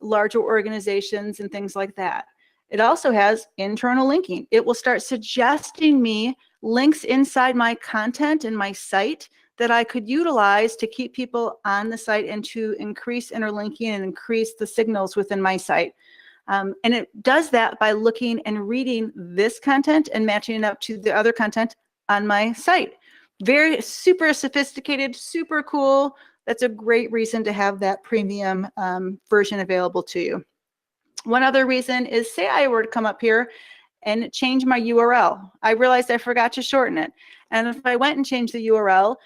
B: larger organizations and things like that. It also has internal linking. It will start suggesting me links inside my content and my site that I could utilize to keep people on the site and to increase interlinking and increase the signals within my site. And it does that by looking and reading this content and matching it up to the other content on my site. Very super sophisticated, super cool. That's a great reason to have that premium version available to you. One other reason is, say I were to come up here and change my URL. I realized I forgot to shorten it. And if I went and changed the URL,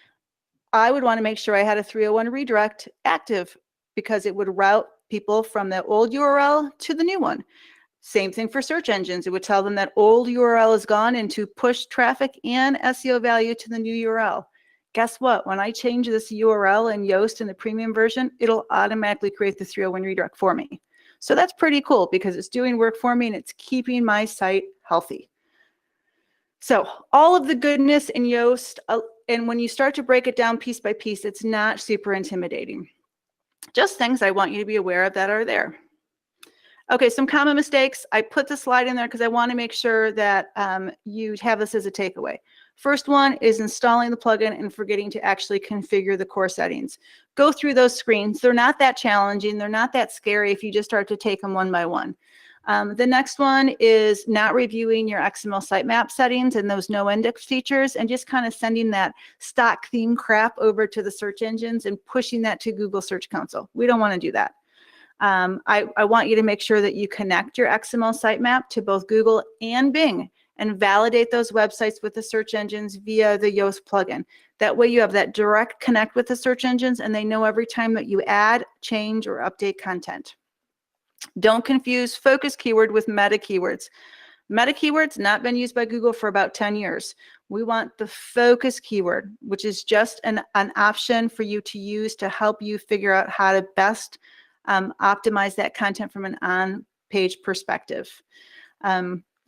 B: I would want to make sure I had a 301 redirect active, because it would route people from the old URL to the new one. Same thing for search engines. It would tell them that old URL is gone and to push traffic and SEO value to the new URL. Guess what? When I change this URL in Yoast in the premium version, it'll automatically create the 301 redirect for me. So that's pretty cool because it's doing work for me and it's keeping my site healthy. So all of the goodness in Yoast, and when you start to break it down piece by piece, it's not super intimidating. Just things I want you to be aware of that are there. Okay, some common mistakes. I put the slide in there because I want to make sure that you have this as a takeaway. First one is installing the plugin and forgetting to actually configure the core settings. Go through those screens. They're not that challenging. They're not that scary if you just start to take them one by one. The next one is not reviewing your XML sitemap settings and those no index features and just kind of sending that stock theme crap over to the search engines and pushing that to Google Search Console. We don't want to do that. I want you to make sure that you connect your XML sitemap to both Google and Bing and validate those websites with the search engines via the Yoast plugin. That way you have that direct connect with the search engines and they know every time that you add, change, or update content. Don't confuse focus keyword with meta keywords. Meta keywords not been used by Google for about 10 years. We want the focus keyword, which is just an option for you to use to help you figure out how to best optimize that content from an on-page perspective.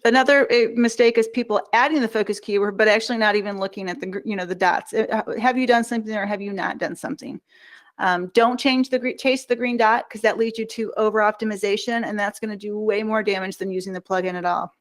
B: Another mistake is people adding the focus keyword, but actually not even looking at the, the dots. Have you done something or have you not done something? Don't chase the green dot because that leads you to over optimization and that's going to do way more damage than using the plugin at all.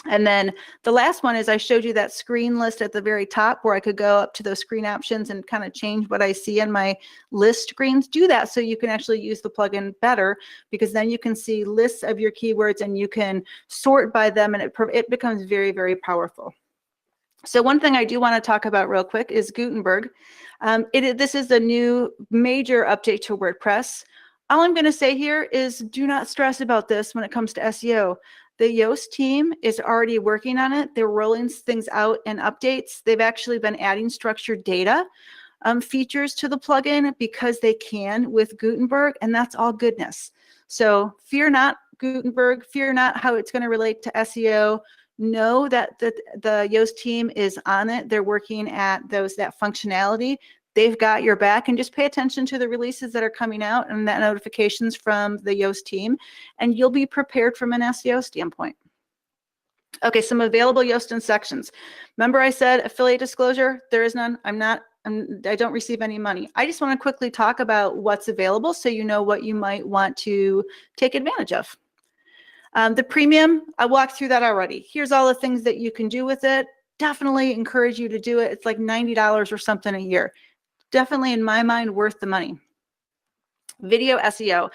B: And then the last one is I showed you that screen list at the very top where I could go up to those screen options and kind of change what I see in my list screens. Do that so you can actually use the plugin better because then you can see lists of your keywords and you can sort by them and it becomes very, very powerful. So one thing I do want to talk about real quick is Gutenberg. This is the new major update to WordPress. All I'm going to say here is do not stress about this when it comes to SEO. The Yoast team is already working on it. They're rolling things out in updates. They've actually been adding structured data features to the plugin because they can with Gutenberg, and that's all goodness. So fear not Gutenberg, fear not how it's going to relate to SEO. Know that the Yoast team is on it. They're working at that functionality. They've got your back, and just pay attention to the releases that are coming out and that notifications from the Yoast team, and you'll be prepared from an SEO standpoint. Okay, some available Yoast sections. Remember I said affiliate disclosure? There is none. I don't receive any money. I just want to quickly talk about what's available so you know what you might want to take advantage of. The premium, I walked through that already. Here's all the things that you can do with it. Definitely encourage you to do it. It's like $90 or something a year. Definitely, in my mind, worth the money. Video SEO.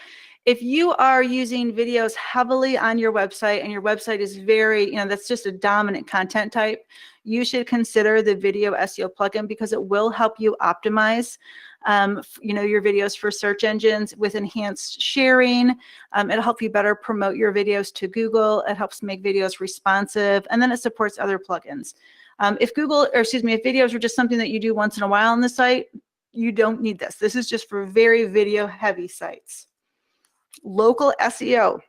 B: If you are using videos heavily on your website and your website is very, that's just a dominant content type, you should consider the Video SEO plugin because it will help you optimize your videos for search engines with enhanced sharing. It'll help you better promote your videos to Google. It helps make videos responsive, and then it supports other plugins. If videos are just something that you do once in a while on the site, you don't need this. This is just for very video heavy sites. Local SEO.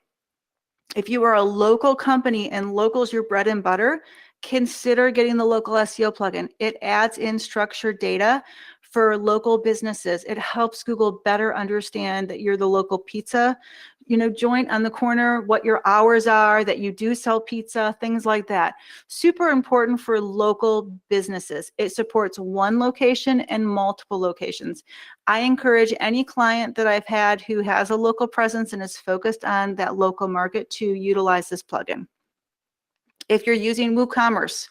B: If you are a local company and local's your bread and butter, consider getting the local SEO plugin. It adds in structured data for local businesses. It helps Google better understand that you're the local pizza, joint on the corner, what your hours are, that you do sell pizza, things like that. Super important for local businesses. It supports one location and multiple locations. I encourage any client that I've had who has a local presence and is focused on that local market to utilize this plugin. If you're using WooCommerce,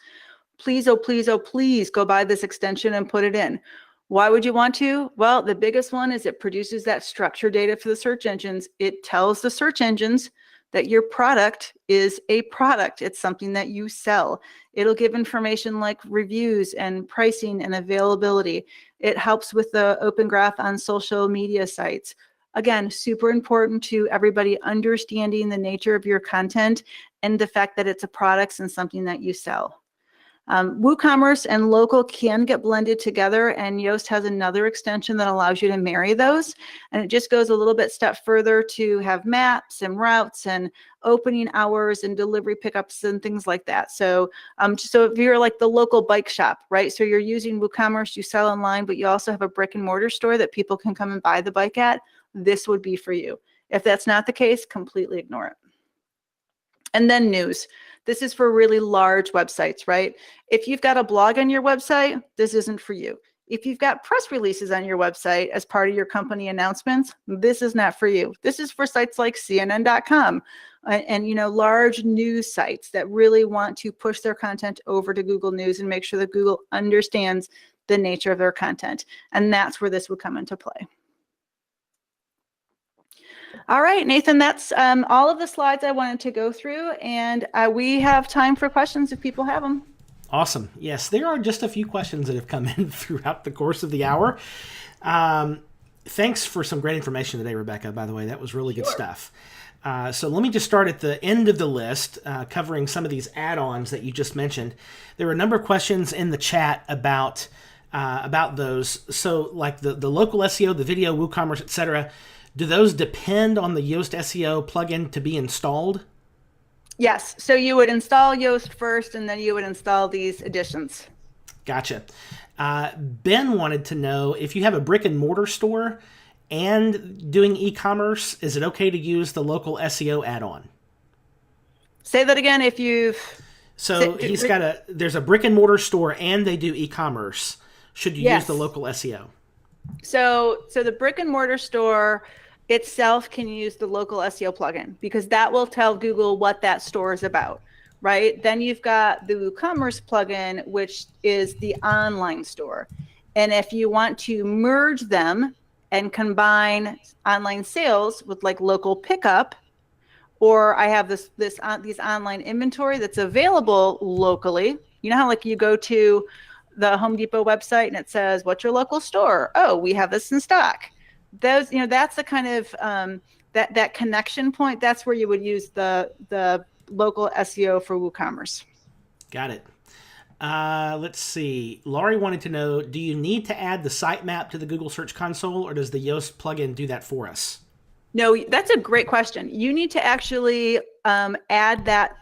B: please, oh, please, oh, please go buy this extension and put it in. Why would you want to? Well, the biggest one is it produces that structured data for the search engines. It tells the search engines that your product is a product. It's something that you sell. It'll give information like reviews and pricing and availability. It helps with the open graph on social media sites. Again, super important to everybody understanding the nature of your content and the fact that it's a product and something that you sell. WooCommerce and local can get blended together, and Yoast has another extension that allows you to marry those. And it just goes a little bit step further to have maps and routes and opening hours and delivery pickups and things like that. So if you're like the local bike shop, right? So you're using WooCommerce, you sell online, but you also have a brick and mortar store that people can come and buy the bike at, this would be for you. If that's not the case, completely ignore it. And then news. This is for really large websites, right? If you've got a blog on your website, this isn't for you. If you've got press releases on your website as part of your company announcements, this is not for you. This is for sites like CNN.com and large news sites that really want to push their content over to Google News and make sure that Google understands the nature of their content. And that's where this would come into play. All right, Nathan, that's all of the slides I wanted to go through, and we have time for questions if people have them.
A: Awesome. Yes, there are just a few questions that have come in throughout the course of the hour. Thanks for some great information today, Rebecca, by the way. That was really good stuff. So let me just start at the end of the list, covering some of these add-ons that you just mentioned. There were a number of questions in the chat about those. So like the local SEO, the video, WooCommerce, etc., do those depend on the Yoast SEO plugin to be installed?
B: Yes. So you would install Yoast first, and then you would install these additions.
A: Gotcha. Ben wanted to know if you have a brick and mortar store and doing e-commerce, is it okay to use the local SEO add-on?
B: Say that again. If you've
A: there's a brick and mortar store and they do e-commerce. Should you use the local SEO?
B: So the brick and mortar store itself can use the local SEO plugin because that will tell Google what that store is about, right? Then you've got the WooCommerce plugin, which is the online store. And if you want to merge them and combine online sales with like local pickup, or I have these online inventory that's available locally. You know how like you go to the Home Depot website and it says, what's your local store? Oh, we have this in stock. Those, that's the kind of that connection point. That's where you would use the local SEO for WooCommerce.
A: Got it. Let's see. Laurie wanted to know, do you need to add the sitemap to the Google Search Console, or does the Yoast plugin do that for us?
B: No, that's a great question. You need to actually add that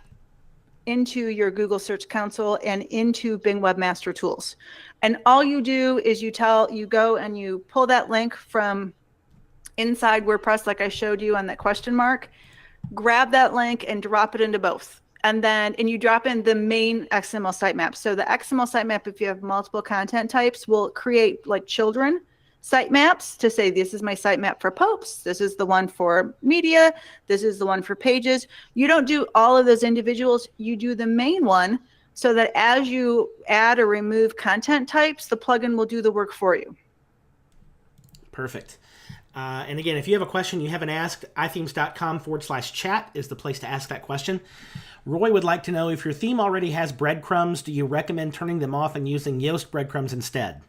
B: into your Google Search Console and into Bing Webmaster Tools. And all you do is you go and you pull that link from inside WordPress, like I showed you on that question mark, grab that link and drop it into both. And you drop in the main XML sitemap. So the XML sitemap, if you have multiple content types, will create like children sitemaps to say, this is my sitemap for posts, this is the one for media, this is the one for pages. You don't do all of those individuals, you do the main one so that as you add or remove content types, the plugin will do the work for you.
A: Perfect. And again, if you have a question you haven't asked, ithemes.com/chat is the place to ask that question. Roy would like to know, if your theme already has breadcrumbs, do you recommend turning them off and using Yoast breadcrumbs instead?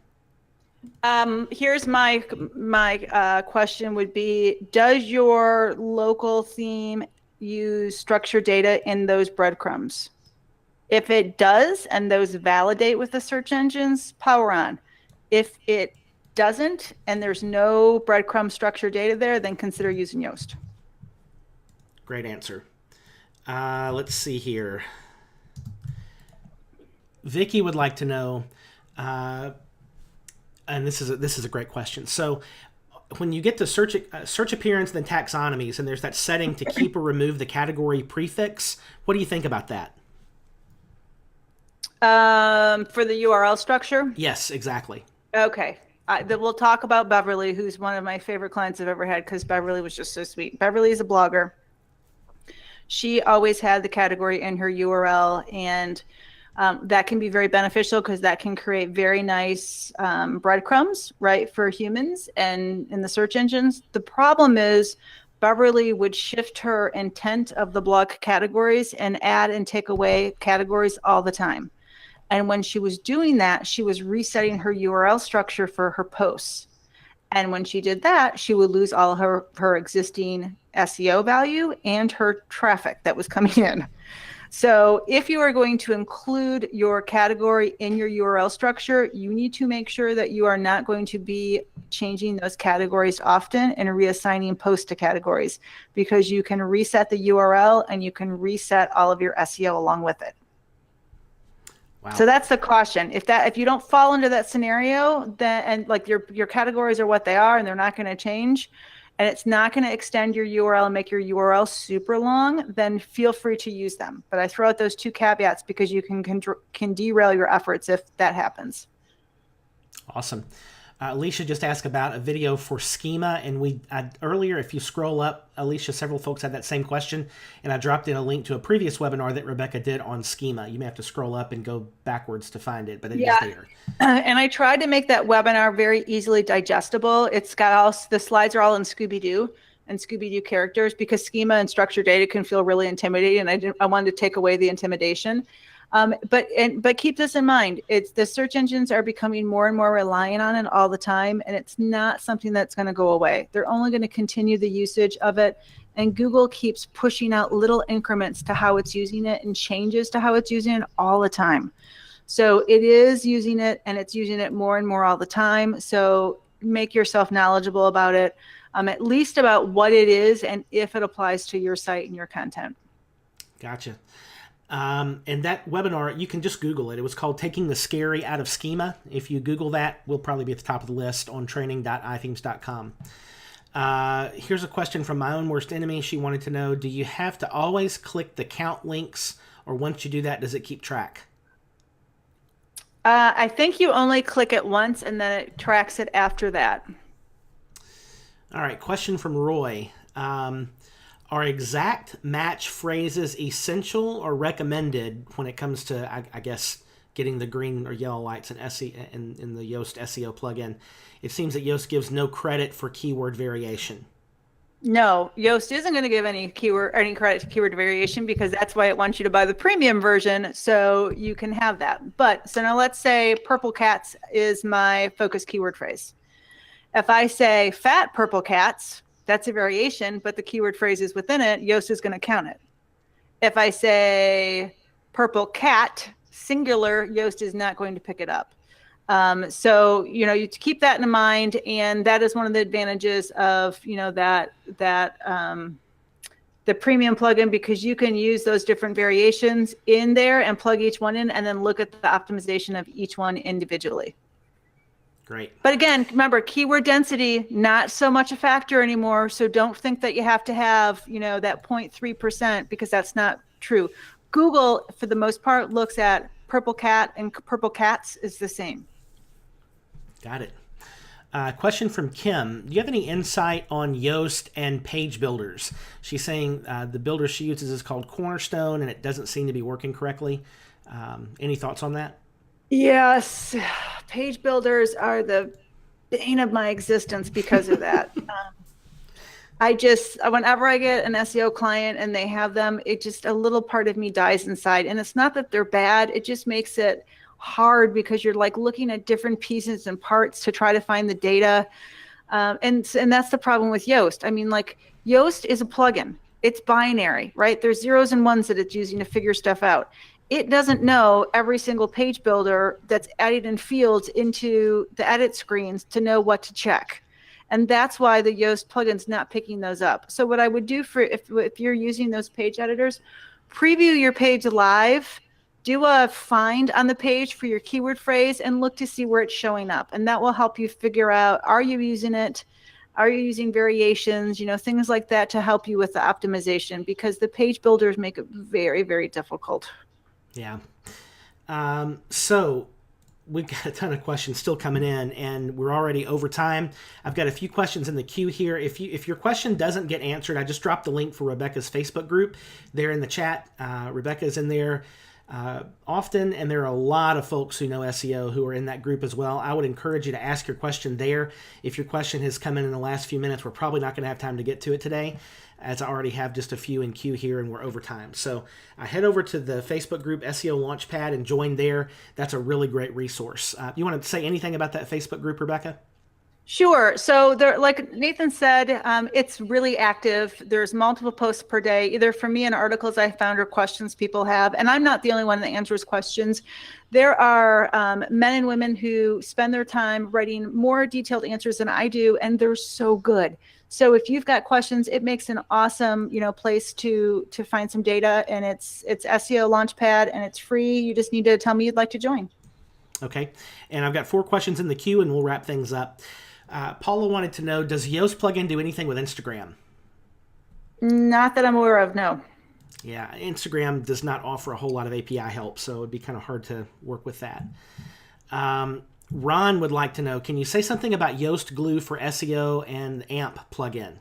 B: Here's my question would be, does your local theme use structured data in those breadcrumbs? If it does, and those validate with the search engines, power on. If it doesn't, and there's no breadcrumb structured data there, then consider using Yoast.
A: Great answer. Let's see here. Vicky would like to know, and this is a great question. So, when you get to search appearance, then taxonomies, and there's that setting to keep or remove the category prefix, what do you think about that?
B: For the URL structure?
A: Yes, exactly.
B: Okay. We'll talk about Beverly, who's one of my favorite clients I've ever had, because Beverly was just so sweet. Beverly is a blogger. She always had the category in her URL, and that can be very beneficial because that can create very nice breadcrumbs, right, for humans and in the search engines. The problem is Beverly would shift her intent of the blog categories and add and take away categories all the time. And when she was doing that, she was resetting her URL structure for her posts. And when she did that, she would lose all her existing SEO value and her traffic that was coming in. So if you are going to include your category in your URL structure, you need to make sure that you are not going to be changing those categories often and reassigning posts to categories, because you can reset the URL and you can reset all of your SEO along with it. Wow. So that's the caution. If you don't fall into that scenario, then, and like your categories are what they are and they're not going to change, and it's not going to extend your URL and make your URL super long, then feel free to use them. But I throw out those two caveats because you can derail your efforts if that happens.
A: Awesome. Alicia just asked about a video for schema, and earlier, if you scroll up, Alicia, several folks had that same question, and I dropped in a link to a previous webinar that Rebecca did on schema. You may have to scroll up and go backwards to find it, but it is there.
B: And I tried to make that webinar very easily digestible. It's got the slides are all in Scooby-Doo and Scooby-Doo characters, because schema and structured data can feel really intimidating, and I wanted to take away the intimidation. But keep this in mind. The search engines are becoming more and more reliant on it all the time, and it's not something that's going to go away. They're only going to continue the usage of it, and Google keeps pushing out little increments to how it's using it and changes to how it's using it all the time. So it is using it, and it's using it more and more all the time. So make yourself knowledgeable about it, at least about what it is and if it applies to your site and your content.
A: Gotcha. And that webinar, you can just Google it. It was called Taking the Scary Out of Schema. If you Google that, we'll probably be at the top of the list on training.ithemes.com. Here's a question from my own worst enemy. She wanted to know, do you have to always click the count links, or once you do that, does it keep track?
B: I think you only click it once and then it tracks it after that.
A: All right, question from Roy. Are exact match phrases essential or recommended when it comes to, I guess, getting the green or yellow lights in the Yoast SEO plugin? It seems that Yoast gives no credit for keyword variation.
B: No, Yoast isn't going to give any credit to keyword variation, because that's why it wants you to buy the premium version, so you can have that. But so now let's say purple cats is my focus keyword phrase. If I say fat purple cats, that's a variation, but the keyword phrase is within it, Yoast is going to count it. If I say purple cat, singular, Yoast is not going to pick it up. So, you keep that in mind, and that is one of the advantages of, the premium plugin, because you can use those different variations in there and plug each one in and then look at the optimization of each one individually.
A: Great.
B: But again, remember, keyword density, not so much a factor anymore. So don't think that you have to have, that 0.3%, because that's not true. Google, for the most part, looks at purple cat, and purple cats is the same.
A: Got it. Question from Kim. Do you have any insight on Yoast and page builders? She's saying the builder she uses is called Cornerstone, and it doesn't seem to be working correctly. Any thoughts on that?
B: Yes, page builders are the bane of my existence because of that. Whenever I get an SEO client and they have them, a little part of me dies inside. And it's not that they're bad, it just makes it hard, because you're like looking at different pieces and parts to try to find the data. And that's the problem with Yoast. I mean, like, Yoast is a plugin. It's binary, right? There's zeros and ones that it's using to figure stuff out. It doesn't know every single page builder that's added in fields into the edit screens to know what to check. And that's why the Yoast plugin's not picking those up. So what I would do for if you're using those page editors, preview your page live, do a find on the page for your keyword phrase, and look to see where it's showing up. And that will help you figure out, are you using it? Are you using variations, things like that to help you with the optimization, because the page builders make it very, very difficult.
A: Yeah. So we've got a ton of questions still coming in, and we're already over time. I've got a few questions in the queue here. If your question doesn't get answered, I just dropped the link for Rebecca's Facebook group there in the chat. Rebecca is in there often, and there are a lot of folks who know SEO who are in that group as well. I would encourage you to ask your question there. If your question has come in the last few minutes, we're probably not going to have time to get to it today, as I already have just a few in queue here and we're over time. So head over to the Facebook group SEO Launchpad and join there. That's a really great resource. You want to say anything about that Facebook group, Rebecca?
B: Sure. So there, like Nathan said, it's really active. There's multiple posts per day, either from me and articles I found or questions people have. And I'm not the only one that answers questions. There are men and women who spend their time writing more detailed answers than I do, and they're so good. So if you've got questions, it makes an awesome, place to find some data, and it's SEO Launchpad, and it's free. You just need to tell me you'd like to join.
A: Okay. And I've got 4 questions in the queue, and we'll wrap things up. Paula wanted to know, does Yoast plugin do anything with Instagram?
B: Not that I'm aware of, no.
A: Yeah, Instagram does not offer a whole lot of API help, so it'd be kind of hard to work with that. Ron would like to know, can you say something about Yoast Glue for SEO and AMP plugin?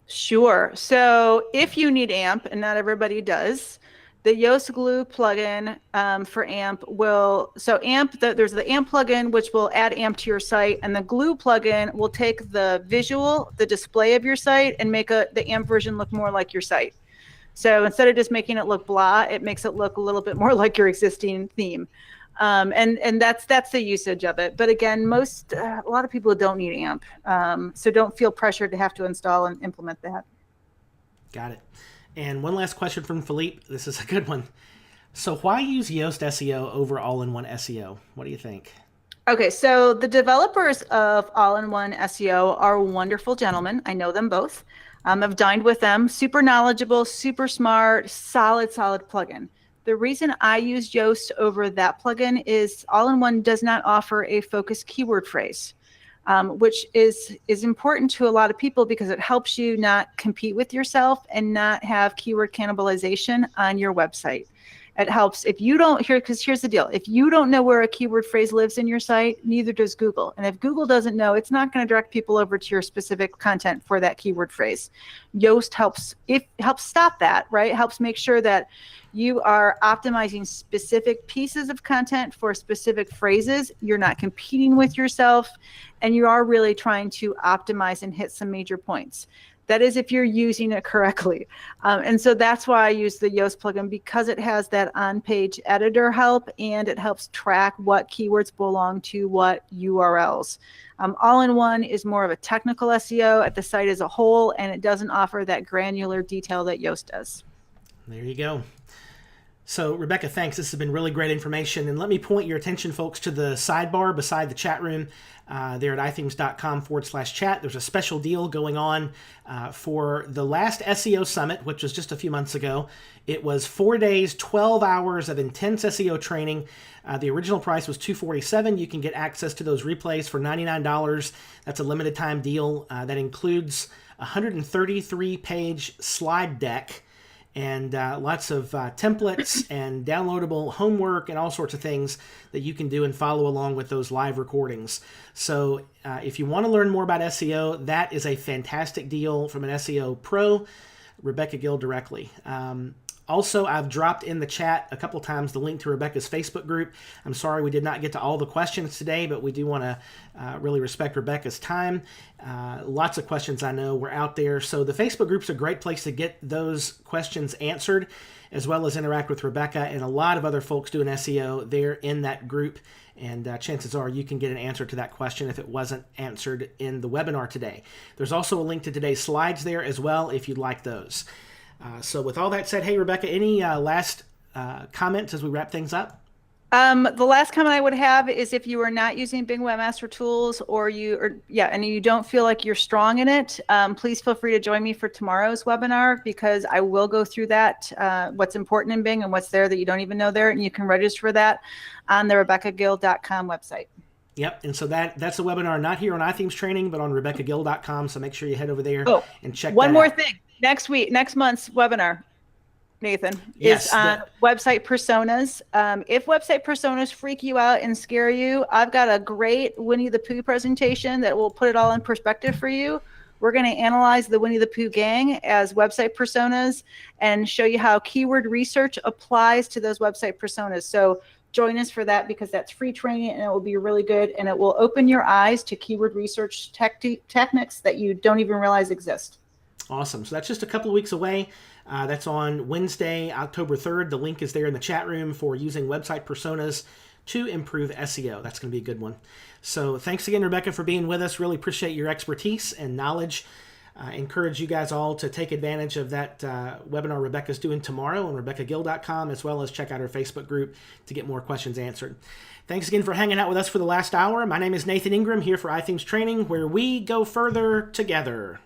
B: Sure. So if you need AMP, and not everybody does, the Yoast Glue plugin for AMP will, so AMP, there's the AMP plugin, which will add AMP to your site, and the Glue plugin will take the visual, the display of your site, and make the AMP version look more like your site. So instead of just making it look blah, it makes it look a little bit more like your existing theme. And that's the usage of it. But again, a lot of people don't need AMP. So don't feel pressured to have to install and implement that.
A: Got it. And one last question from Philippe. This is a good one. So why use Yoast SEO over all-in-one SEO? What do you think?
B: Okay, so the developers of all-in-one SEO are wonderful gentlemen. I know them both. I've dined with them. Super knowledgeable, super smart, solid plugin. The reason I use Yoast over that plugin is all-in-one does not offer a focused keyword phrase. Which is important to a lot of people because it helps you not compete with yourself and not have keyword cannibalization on your website. It helps if you don't because here's the deal. If you don't know where a keyword phrase lives in your site, neither does Google. And if Google doesn't know, it's not going to direct people over to your specific content for that keyword phrase. Yoast helps stop that, right? It helps make sure that you are optimizing specific pieces of content for specific phrases. You're not competing with yourself, and you are really trying to optimize and hit some major points. That is if you're using it correctly. And so that's why I use the Yoast plugin, because it has that on-page editor help, and it helps track what keywords belong to what URLs. All-in-one is more of a technical SEO at the site as a whole, and it doesn't offer that granular detail that Yoast does.
A: There you go. So, Rebecca, thanks. This has been really great information. And let me point your attention, folks, to the sidebar beside the chat room there at ithings.com/chat. There's a special deal going on for the last SEO Summit, which was just a few months ago. It was 4 days, 12 hours of intense SEO training. The original price was $247. You can get access to those replays for $99. That's a limited time deal that includes a 133-page slide deck and lots of templates and downloadable homework and all sorts of things that you can do and follow along with those live recordings. So if you want to learn more about SEO, that is a fantastic deal from an SEO pro, Rebecca Gill directly. Also, I've dropped in the chat a couple times the link to Rebecca's Facebook group. I'm sorry we did not get to all the questions today, but we do want to really respect Rebecca's time. Lots of questions I know were out there. So the Facebook group's a great place to get those questions answered, as well as interact with Rebecca and a lot of other folks doing SEO there in that group. And chances are you can get an answer to that question if it wasn't answered in the webinar today. There's also a link to today's slides there as well if you'd like those. So with all that said, hey, Rebecca, any last comments as we wrap things up?
B: The last comment I would have is if you are not using Bing Webmaster Tools and you don't feel like you're strong in it, please feel free to join me for tomorrow's webinar, because I will go through that, what's important in Bing and what's there that you don't even know there, and you can register for that on the RebeccaGill.com website.
A: Yep, and so that's a webinar not here on iThemes Training, but on RebeccaGill.com, so make sure you head over there and check that out.
B: One more thing. Next month's webinar, Nathan,
A: yes,
B: is on website personas. If website personas freak you out and scare you, I've got a great Winnie the Pooh presentation that will put it all in perspective for you. We're going to analyze the Winnie the Pooh gang as website personas and show you how keyword research applies to those website personas. So join us for that, because that's free training and it will be really good, and it will open your eyes to keyword research techniques that you don't even realize exist.
A: Awesome. So that's just a couple of weeks away. That's on Wednesday, October 3rd. The link is there in the chat room for using website personas to improve SEO. That's going to be a good one. So thanks again, Rebecca, for being with us. Really appreciate your expertise and knowledge. Encourage you guys all to take advantage of that webinar Rebecca's doing tomorrow on RebeccaGill.com, as well as check out our Facebook group to get more questions answered. Thanks again for hanging out with us for the last hour. My name is Nathan Ingram, here for iThemes Training, where we go further together.